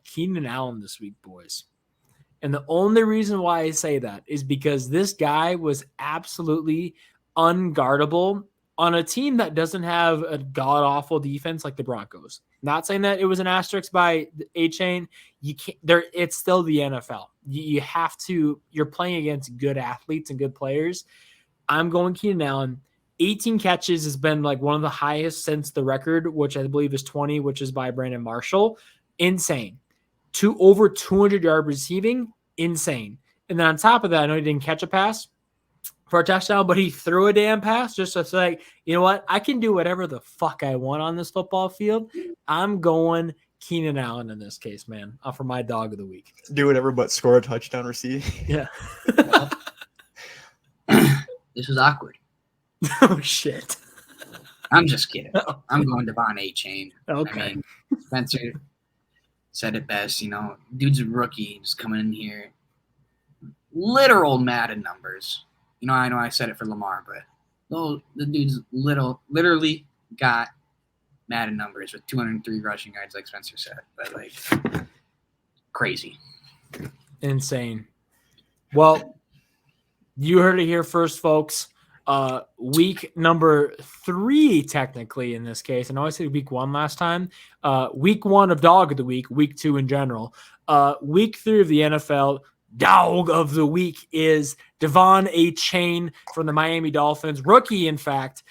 Keenan Allen this week, boys. And the only reason why I say that is because this guy was absolutely unguardable on a team that doesn't have a god-awful defense like the Broncos. Not saying that it was an asterisk by A-Chain. You can't. It's still the NFL. You have to. You're playing against good athletes and good players. I'm going Keenan Allen. 18 catches has been like one of the highest since the record, which I believe is 20, which is by Brandon Marshall. Insane. Over 200-yard receiving. Insane. And then on top of that, I know he didn't catch a pass for a touchdown, but he threw a damn pass just to say, you know what? I can do whatever the fuck I want on this football field. I'm going Keenan Allen in this case, man, for my dog of the week. Do whatever but score a touchdown receive. Yeah. This is awkward. Oh, shit. I'm just kidding. I'm going DAWG A-Chain. Okay. I mean, Spencer said it best, dude's a rookie just coming in here. Literal Madden numbers. I know I said it for Lamar, but the dude's literally got Madden numbers with 203 rushing yards, like Spencer said. But, crazy. Insane. Well, you heard it here first, folks. Week number 3, technically, in this case. I know I said week 1 last time. Week 1 of Dog of the Week, week 2 in general. Week 3 of the NFL, Dog of the Week is DAWG A-Chain from the Miami Dolphins. Rookie, in fact.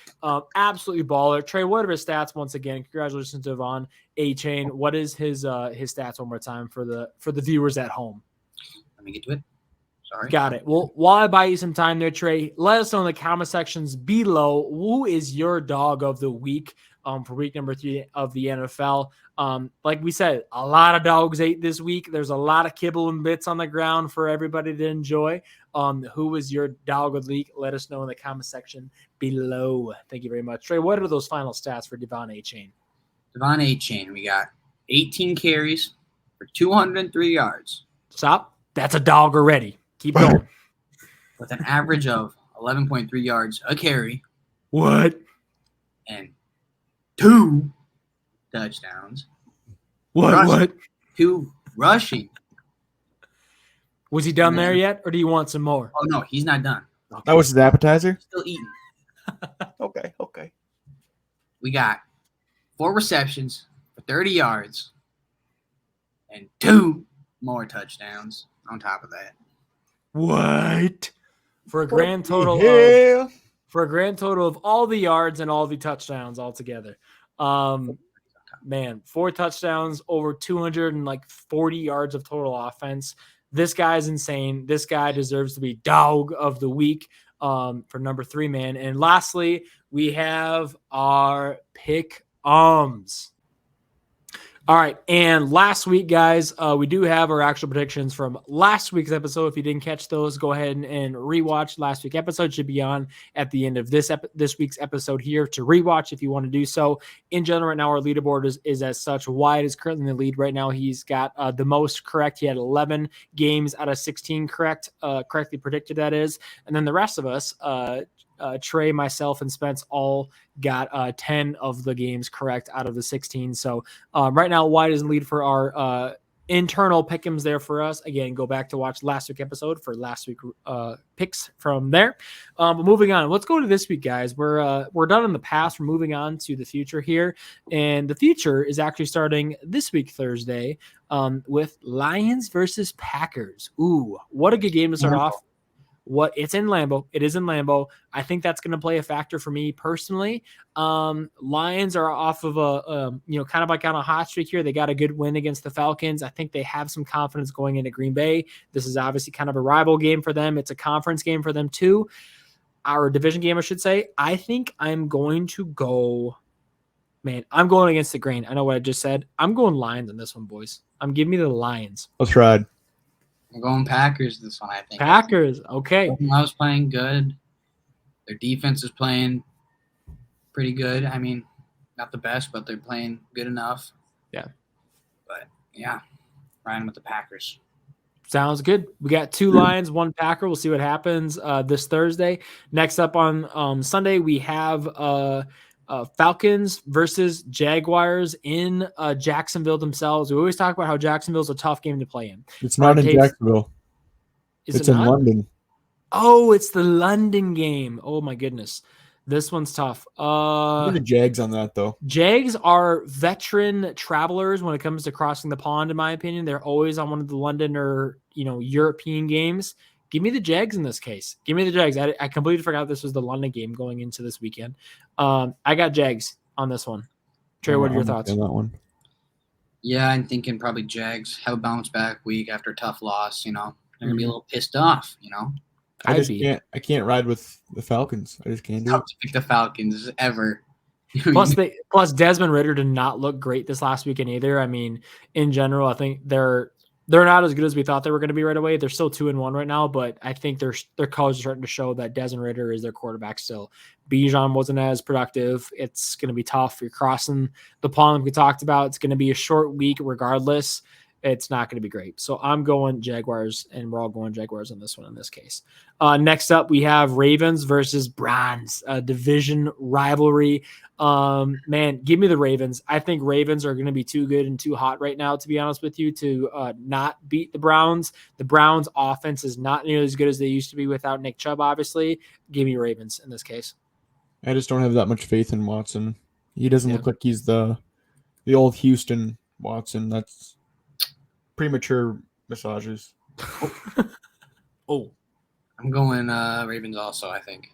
Absolutely baller. Trey, what are his stats once again? Congratulations to DAWG A-Chain. What is his stats one more time for the viewers at home? Let me get to it. Sorry. Got it. Well, while I buy you some time there, Trey, let us know in the comment sections below who is your dog of the week for week number 3 of the NFL. Like we said, a lot of dogs ate this week. There's a lot of kibble and bits on the ground for everybody to enjoy. Who was your dog of the week? Let us know in the comment section below. Thank you very much. Trey, what are those final stats for DAWG A-Chain? DAWG A-Chain, we got 18 carries for 203 yards. Stop. That's a dog already. Keep going. With an average of 11.3 yards a carry. What? And 2 touchdowns. What? 2 rushing. Was he done there yet, or do you want some more? Oh, no, he's not done. Okay. That was his appetizer? Still eating. Okay. We got 4 receptions for 30 yards and 2 more touchdowns on top of that. What? For a grand total of all the yards and all the touchdowns altogether. Man, 4 touchdowns, over 240 yards of total offense. This guy's insane. This guy deserves to be dog of the week for number 3, man. And lastly, we have our pick-ums. All right, and last week, guys, we do have our actual predictions from last week's episode. If you didn't catch those, go ahead and rewatch last week's episode. Should be on at the end of this week's episode here to rewatch if you want to do so. In general, right now, our leaderboard is as such. Wyatt is currently in the lead right now. He's got the most correct. He had 11 games out of 16 correctly predicted, that is. And then the rest of us, Trey, myself, and Spence all got 10 of the games correct out of the 16. So right now, Wyatt is in lead for our internal pick'ems there for us. Again, go back to watch last week's episode for last week picks from there. But moving on, let's go to this week, guys. We're done in the past. We're moving on to the future here, and the future is actually starting this week, Thursday, with Lions versus Packers. Ooh, what a good game to start off. It's in Lambeau. It is in Lambeau. I think that's going to play a factor for me personally. Lions are off of a kind of like on a hot streak here. They got a good win against the Falcons. I think they have some confidence going into Green Bay. This is obviously kind of a rival game for them. It's a conference game for them too. Our division game, I should say. I think I'm going to go. Man, I'm going against the grain. I know what I just said. I'm going Lions in this one, boys. I'm giving me the Lions. Let's ride. I'm going Packers this one, I think. Packers, okay. I was playing good. Their defense is playing pretty good. I mean, not the best, but they're playing good enough. Yeah. But, yeah, riding with the Packers. Sounds good. We got 2 Lions, 1 Packer. We'll see what happens this Thursday. Next up on Sunday, we have Falcons versus Jaguars in Jacksonville themselves. We always talk about how Jacksonville's a tough game to play in. It's not in Jacksonville. It's in London. Oh, it's the London game. Oh my goodness. This one's tough. The Jags on that though. Jags are veteran travelers when it comes to crossing the pond, in my opinion. They're always on one of the London or European games. Give me the Jags in this case. Give me the Jags. I completely forgot this was the London game going into this weekend. I got Jags on this one. Trey, what are your thoughts? On that one? Yeah, I'm thinking probably Jags have a bounce back week after a tough loss. They're gonna be a little pissed off. I can't ride with the Falcons. I just can't do it. To pick the Falcons ever. Plus Desmond Ridder did not look great this last weekend either. I mean, in general, I think they're not as good as we thought they were going to be right away. They're still 2-1 right now, but I think their colors are starting to show that Desmond Ridder is their quarterback still. Bijan wasn't as productive. It's going to be tough. You're crossing the pond like we talked about. It's going to be a short week regardless. It's not going to be great. So I'm going Jaguars, and we're all going Jaguars on this one in this case. Next up, we have Ravens versus Browns, a division rivalry. Man, give me the Ravens. I think Ravens are going to be too good and too hot right now, to be honest with you, to not beat the Browns. The Browns' offense is not nearly as good as they used to be without Nick Chubb, obviously. Give me Ravens in this case. I just don't have that much faith in Watson. He doesn't look like he's the old Houston Watson. That's premature massages. Oh. I'm going Ravens also, I think.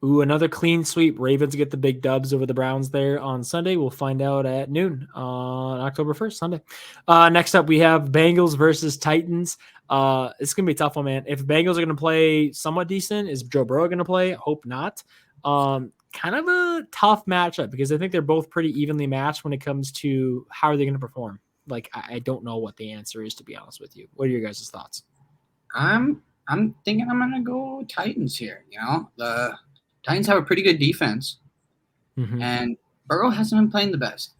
Ooh, another clean sweep. Ravens get the big dubs over the Browns there on Sunday. We'll find out at noon on October 1st, Sunday. Next up, we have Bengals versus Titans. It's going to be a tough one, man. If Bengals are going to play somewhat decent, is Joe Burrow going to play? Hope not. Kind of a tough matchup because I think they're both pretty evenly matched when it comes to how are they going to perform. Like, I don't know what the answer is, to be honest with you. What are your guys' thoughts? I'm thinking I'm going to go Titans here. The Titans have a pretty good defense, and Burrow hasn't been playing the best.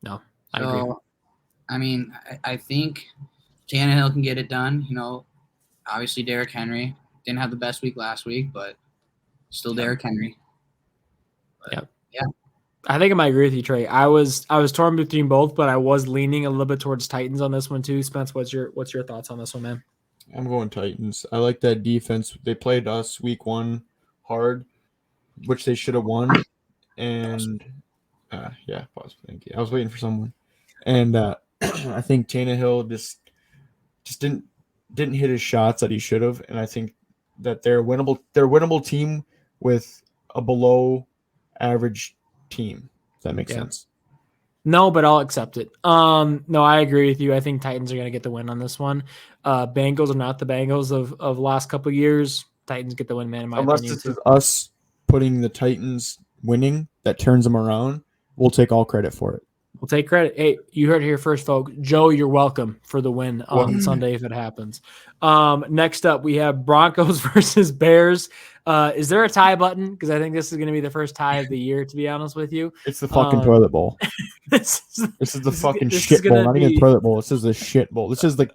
No, I agree. I mean, I think Tannehill can get it done. Obviously Derrick Henry didn't have the best week last week, but still Derrick Henry. But, yeah. I think I might agree with you, Trey. I was torn between both, but I was leaning a little bit towards Titans on this one too. Spence, what's your thoughts on this one, man? I'm going Titans. I like that defense. They played us week 1 hard, which they should have won. And pause. Thank you. I was waiting for someone. And I think Tannehill just didn't hit his shots that he should have. And I think that they're a winnable team with a below average team. If that makes sense. No, but I'll accept it. No, I agree with you. I think Titans are going to get the win on this one. Bengals are not the Bengals of last couple of years. Titans get the win, man, in my opinion. Unless this is us putting the Titans winning that turns them around, we'll take all credit for it. We'll take credit. Hey, you heard it here first, folks. Joe, you're welcome for the win on Sunday if it happens. Next up, we have Broncos versus Bears. Is there a tie button? Because I think this is going to be the first tie of the year, to be honest with you. It's the fucking toilet bowl. This is the fucking shit bowl. Not even toilet bowl. This is the shit bowl. This is like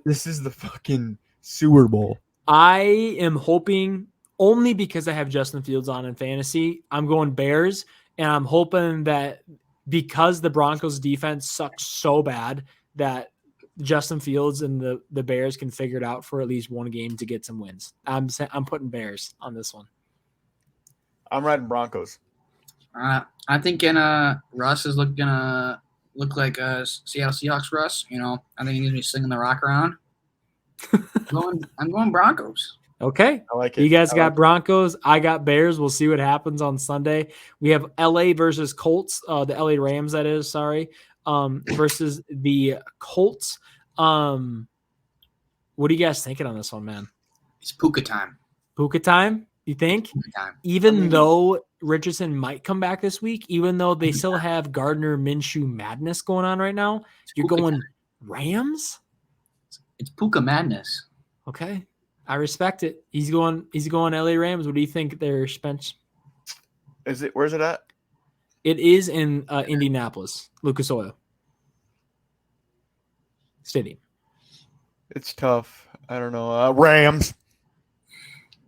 this is the fucking sewer bowl. I am hoping, only because I have Justin Fields on in fantasy, I'm going Bears, and I'm hoping that because the Broncos defense sucks so bad, that Justin Fields and the Bears can figure it out for at least one game to get some wins. I'm putting Bears on this one. I'm riding Broncos. I'm thinking Russ is gonna look like a Seattle Seahawks Russ. You know, I think he's gonna be slinging the rock around. I'm going Broncos. Okay. I like it. You guys got Broncos. I got Bears. We'll see what happens on Sunday. We have LA versus Colts, the LA Rams, that is, sorry, versus the Colts. What are you guys thinking on this one, man? It's Puka time. Puka time, you think? Puka time. Even though Richardson might come back this week, even though they still have Gardner Minshew madness going on right now, you're going Rams? It's Puka madness. Okay. I respect it. He's going LA Rams. What do you think there, Spence? Where's it at? It is in Indianapolis, Lucas Oil Stadium. It's tough. I don't know. Rams.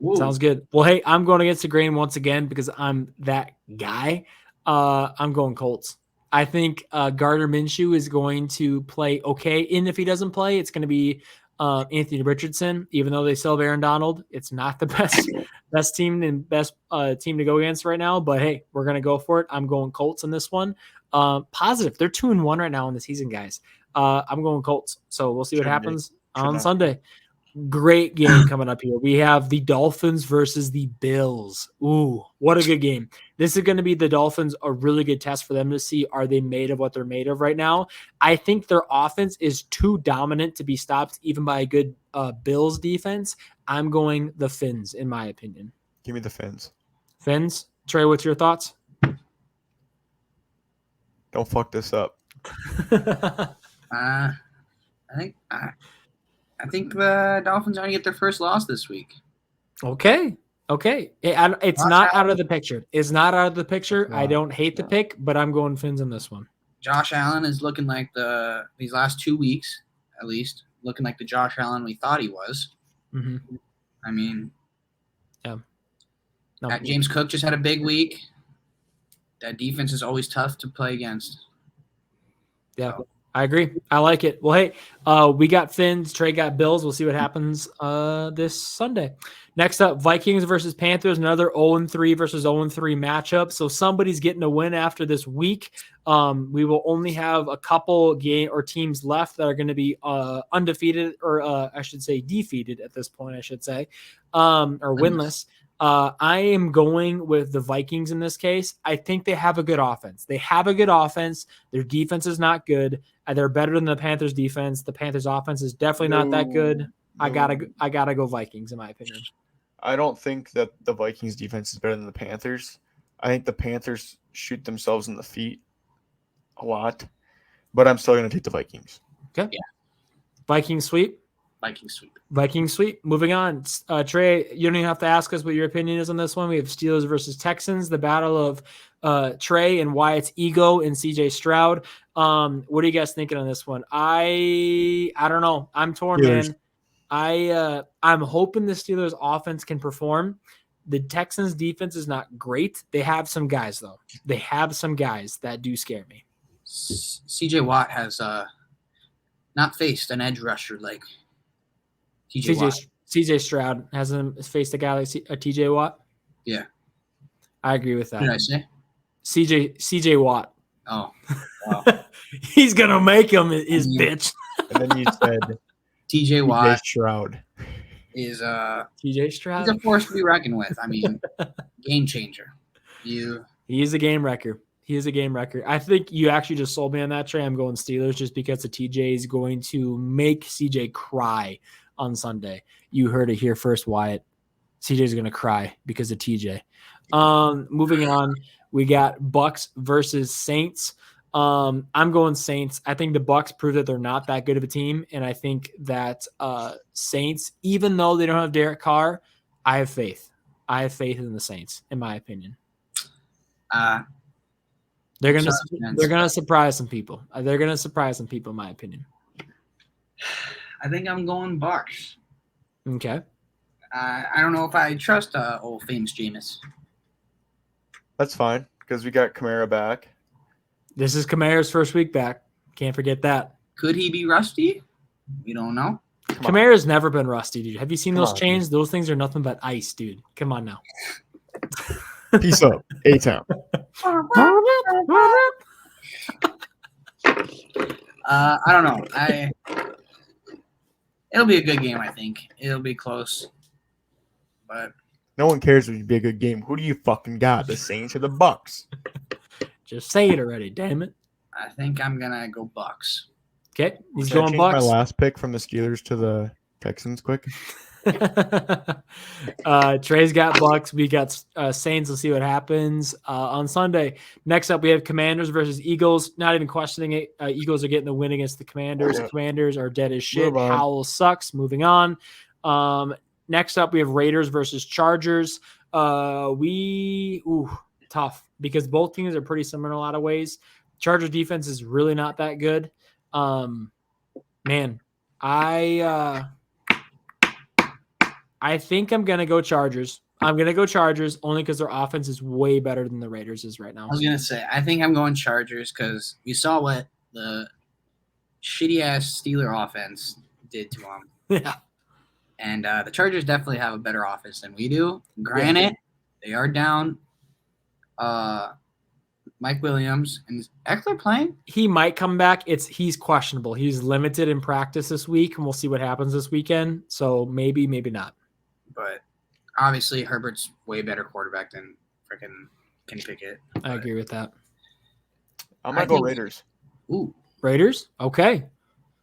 Ooh. Sounds good. Well, hey, I'm going against the grain once again because I'm that guy. I'm going Colts. I think Gardner Minshew is going to play okay. And if he doesn't play, it's going to be Anthony Richardson. Even though they still have Aaron Donald, it's not the best team and best team to go against right now. But hey, we're going to go for it. I'm going Colts in this one. Positive. They're 2-1 right now in the season, guys. I'm going Colts. So we'll see what happens on Sunday. Great game coming up here. We have the Dolphins versus the Bills. Ooh, what a good game. This is going to be the Dolphins, a really good test for them to see, are they made of what they're made of right now? I think their offense is too dominant to be stopped even by a good Bills defense. I'm going the Fins, in my opinion. Give me the Fins. Fins? Trey, what's your thoughts? Don't fuck this up. I think the Dolphins are going to get their first loss this week. Okay. It's not out of the picture. It's not out of the picture. I don't hate the pick, but I'm going Fins in this one. Josh Allen is looking like these last 2 weeks, at least, looking like the Josh Allen we thought he was. Mm-hmm. I mean, yeah. James Cook just had a big week. That defense is always tough to play against. Yeah. I agree. I like it. Well, hey, we got Fins. Trey got Bills. We'll see what happens this Sunday. Next up, Vikings versus Panthers, another 0-3 versus 0-3 matchup. So somebody's getting a win after this week. We will only have a couple teams left that are going to be undefeated, or I should say defeated at this point, or winless. I am going with the Vikings in this case. I think they have a good offense. Their defense is not good. They're better than the Panthers defense. The Panthers offense is definitely not that good. I gotta go Vikings in my opinion. I don't think that the Vikings defense is better than the Panthers. I think the Panthers shoot themselves in the feet a lot, but I'm still going to take the Vikings. Okay. Yeah. Vikings sweep. Moving on. Trey, you don't even have to ask us what your opinion is on this one. We have Steelers versus Texans, the battle of Trey and Wyatt's ego and CJ Stroud. What are you guys thinking on this one? I don't know. I'm torn, Steelers. man. I'm hoping the Steelers offense can perform. The Texans defense is not great. They have some guys, though. They have some guys that do scare me. CJ Watt has not faced an edge rusher like CJ Stroud hasn't faced a guy like TJ Watt. Yeah, I agree with that. What did I say? CJ Watt. Oh, wow. He's gonna make him his bitch. And then you said TJ Watt Stroud is TJ Stroud. He's a force to be reckoned with. I mean, game changer. He is a game wrecker. I think you actually just sold me on that, Trey. I'm going Steelers just because the TJ is going to make CJ cry on Sunday. You heard it here first, Wyatt. CJ is going to cry because of TJ. Moving on, we got Bucks versus Saints. I'm going Saints. I think the Bucks prove that they're not that good of a team, and I think that Saints, even though they don't have Derek Carr, I have faith. I have faith in the Saints, in my opinion. They're gonna surprise some people. In my opinion. I think I'm going Bucks. Okay. I don't know if I trust old famous Jameis. That's fine because we got Kamara back. This is Kamara's first week back. Can't forget that. Could he be rusty? We don't know. Kamara's never been rusty, dude. Have you seen those chains? Those things are nothing but ice, dude. Come on now. Peace up, A-Town. I don't know. It'll be a good game, I think. It'll be close. But no one cares if it'd be a good game. Who do you fucking got? The Saints or the Bucks? Just say it already, damn it. I think I'm gonna go Bucks. Okay, he's Can I going change Bucks. My last pick from the Steelers to the Texans, quick. Trey's got Bucks. We got Saints. We'll see what happens on Sunday. Next up, we have Commanders versus Eagles. Not even questioning it. Eagles are getting the win against the Commanders. Yep. Commanders are dead as shit. Howell sucks. Moving on. Next up, we have Raiders versus Chargers. Tough because both teams are pretty similar in a lot of ways. Chargers defense is really not that good. Man, I think I'm going to go Chargers. I'm going to go Chargers only because their offense is way better than the Raiders is right now. I was going to say, I think I'm going Chargers because we saw what the shitty-ass Steeler offense did to them. Yeah. And the Chargers definitely have a better offense than we do. Granted, they are down Mike Williams. And is Eckler playing? He might come back. He's questionable. He's limited in practice this week, and we'll see what happens this weekend. So maybe, maybe not. But obviously, Herbert's way better quarterback than freaking Kenny Pickett. I agree with that. I'm going to go Raiders. Ooh. Raiders? Okay.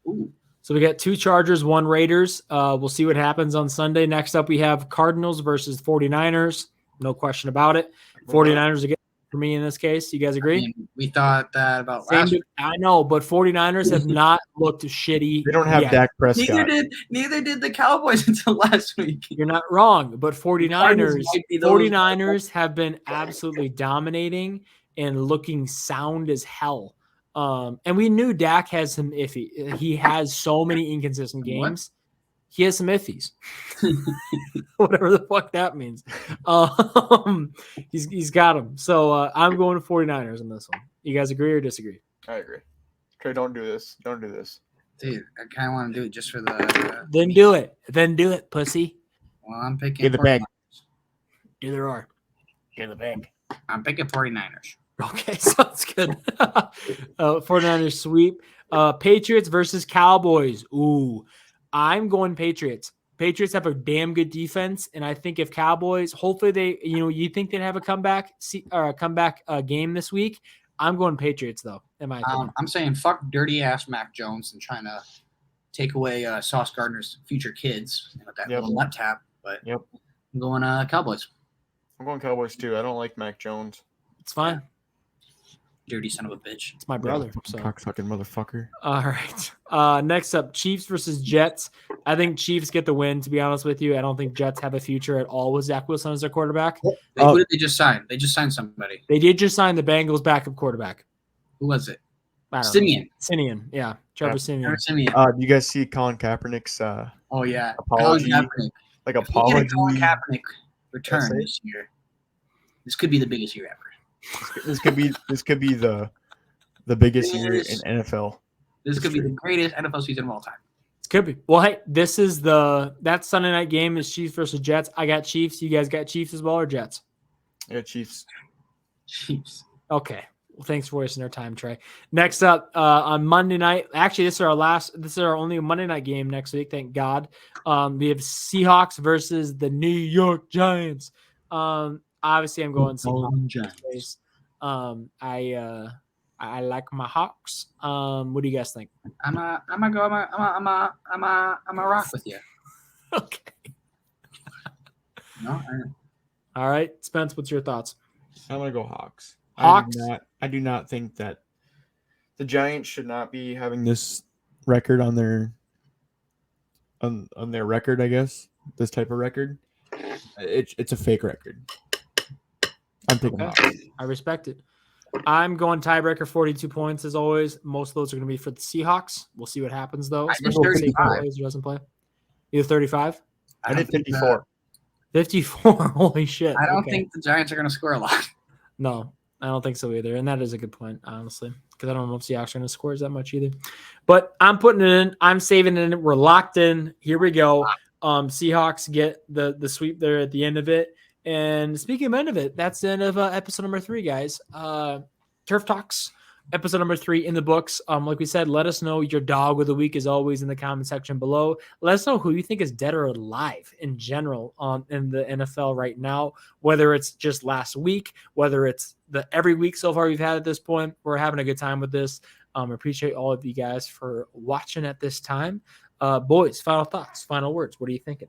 Ooh. So we got 2 Chargers, 1 Raiders. We'll see what happens on Sunday. Next up, we have Cardinals versus 49ers. No question about it. 49ers again for me in this case. You guys agree? I mean, we thought that about last week. I know, but 49ers have not looked shitty. They don't have Dak Prescott. Neither did the Cowboys until last week. You're not wrong, but 49ers have been absolutely dominating and looking sound as hell. And we knew Dak has some iffy. He has so many inconsistent games. What? He has some iffies. Whatever the fuck that means. He's got them. So I'm going to 49ers on this one. You guys agree or disagree? I agree. Trey, don't do this. Don't do this. Dude, I kind of want to do it just for the... Then do it. Then do it, pussy. Well, I'm picking... Get the bag. Do the roar. Get the bag. I'm picking 49ers. Okay, sounds good. 49ers sweep. Patriots versus Cowboys. Ooh, I'm going Patriots. Patriots have a damn good defense, and I think if Cowboys, hopefully they, you think they'd have a comeback game this week. I'm going Patriots though. In my opinion, I'm saying fuck dirty ass Mac Jones and trying to take away Sauce Gardner's future kids with that little nut tap. But I'm going Cowboys. I'm going Cowboys too. I don't like Mac Jones. It's fine. Dirty son of a bitch. It's my brother. So. Cocksucking motherfucker. All right. Next up, Chiefs versus Jets. I think Chiefs get the win, to be honest with you. I don't think Jets have a future at all with Zach Wilson as their quarterback. Who did they just sign? They just signed somebody. They did just sign the Bengals backup quarterback. Who was it? Simeon. Yeah. Trevor Simeon. You guys see Colin Kaepernick's apology? Like apology. Colin Kaepernick return this year. This could be the biggest year ever. This could be the biggest year in NFL. This could be the greatest NFL season of all time. It could be. Well, hey, this is that Sunday night game is Chiefs versus Jets. I got Chiefs. You guys got Chiefs as well or Jets? Yeah, Chiefs. Chiefs. Okay. Well, thanks for wasting our time, Trey. Next up on Monday night. Actually, this is our only Monday night game next week. Thank God. We have Seahawks versus the New York Giants. Obviously, I'm going Giants. I like my Hawks. What do you guys think? I'm a rock with you. Okay. No. All right, Spence. What's your thoughts? I'm gonna go Hawks. Hawks. I do not think that the Giants should not be having this record on their record. I guess this type of record. It's a fake record. I'm taking Hawks. I respect it. I'm going tiebreaker 42 points as always. Most of those are going to be for the Seahawks. We'll see what happens though. I did 35. Doesn't play. Either 35. I did 54. 54. Holy shit. I don't think the Giants are going to score a lot. No. I don't think so either. And that is a good point, honestly, because I don't know if Seahawks are going to score that much either. But I'm putting it in. I'm saving it in. We're locked in. Here we go. Seahawks get the sweep there at the end of it. And speaking of end of it, that's the end of episode number 3, guys. Turf Talks, episode number 3 in the books. Like we said, let us know your dog of the week is always in the comment section below. Let us know who you think is dead or alive in general in the NFL right now, whether it's just last week, whether it's every week so far we've had at this point. We're having a good time with this. Appreciate all of you guys for watching at this time. Boys, final thoughts, final words. What are you thinking?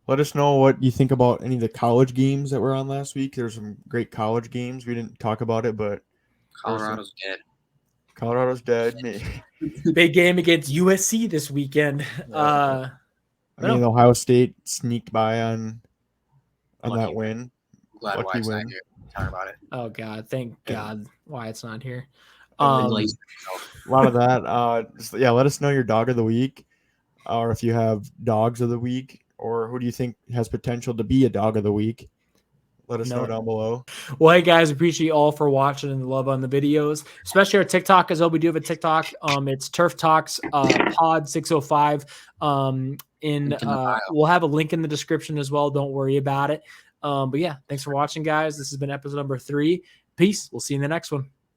Let us know what you think about any of the college games that were on last week. There's some great college games. We didn't talk about it, but Colorado's dead. Colorado's dead. Big game against USC this weekend. I mean, Ohio State sneaked by on that win. I'm glad Wyatt's not here to talk about it. Oh God, thank God Wyatt's not here. A lot of that. Let us know your dog of the week, or if you have dogs of the week, or who do you think has potential to be a dog of the week. Let us know down below. Well, hey guys, appreciate you all for watching and the love on the videos, especially our TikTok as well. We do have a TikTok. It's Turf Talks Pod 605. We'll have a link in the description as well. Don't worry about it. But yeah, thanks for watching, guys. This has been episode number 3. Peace. We'll see you in the next one.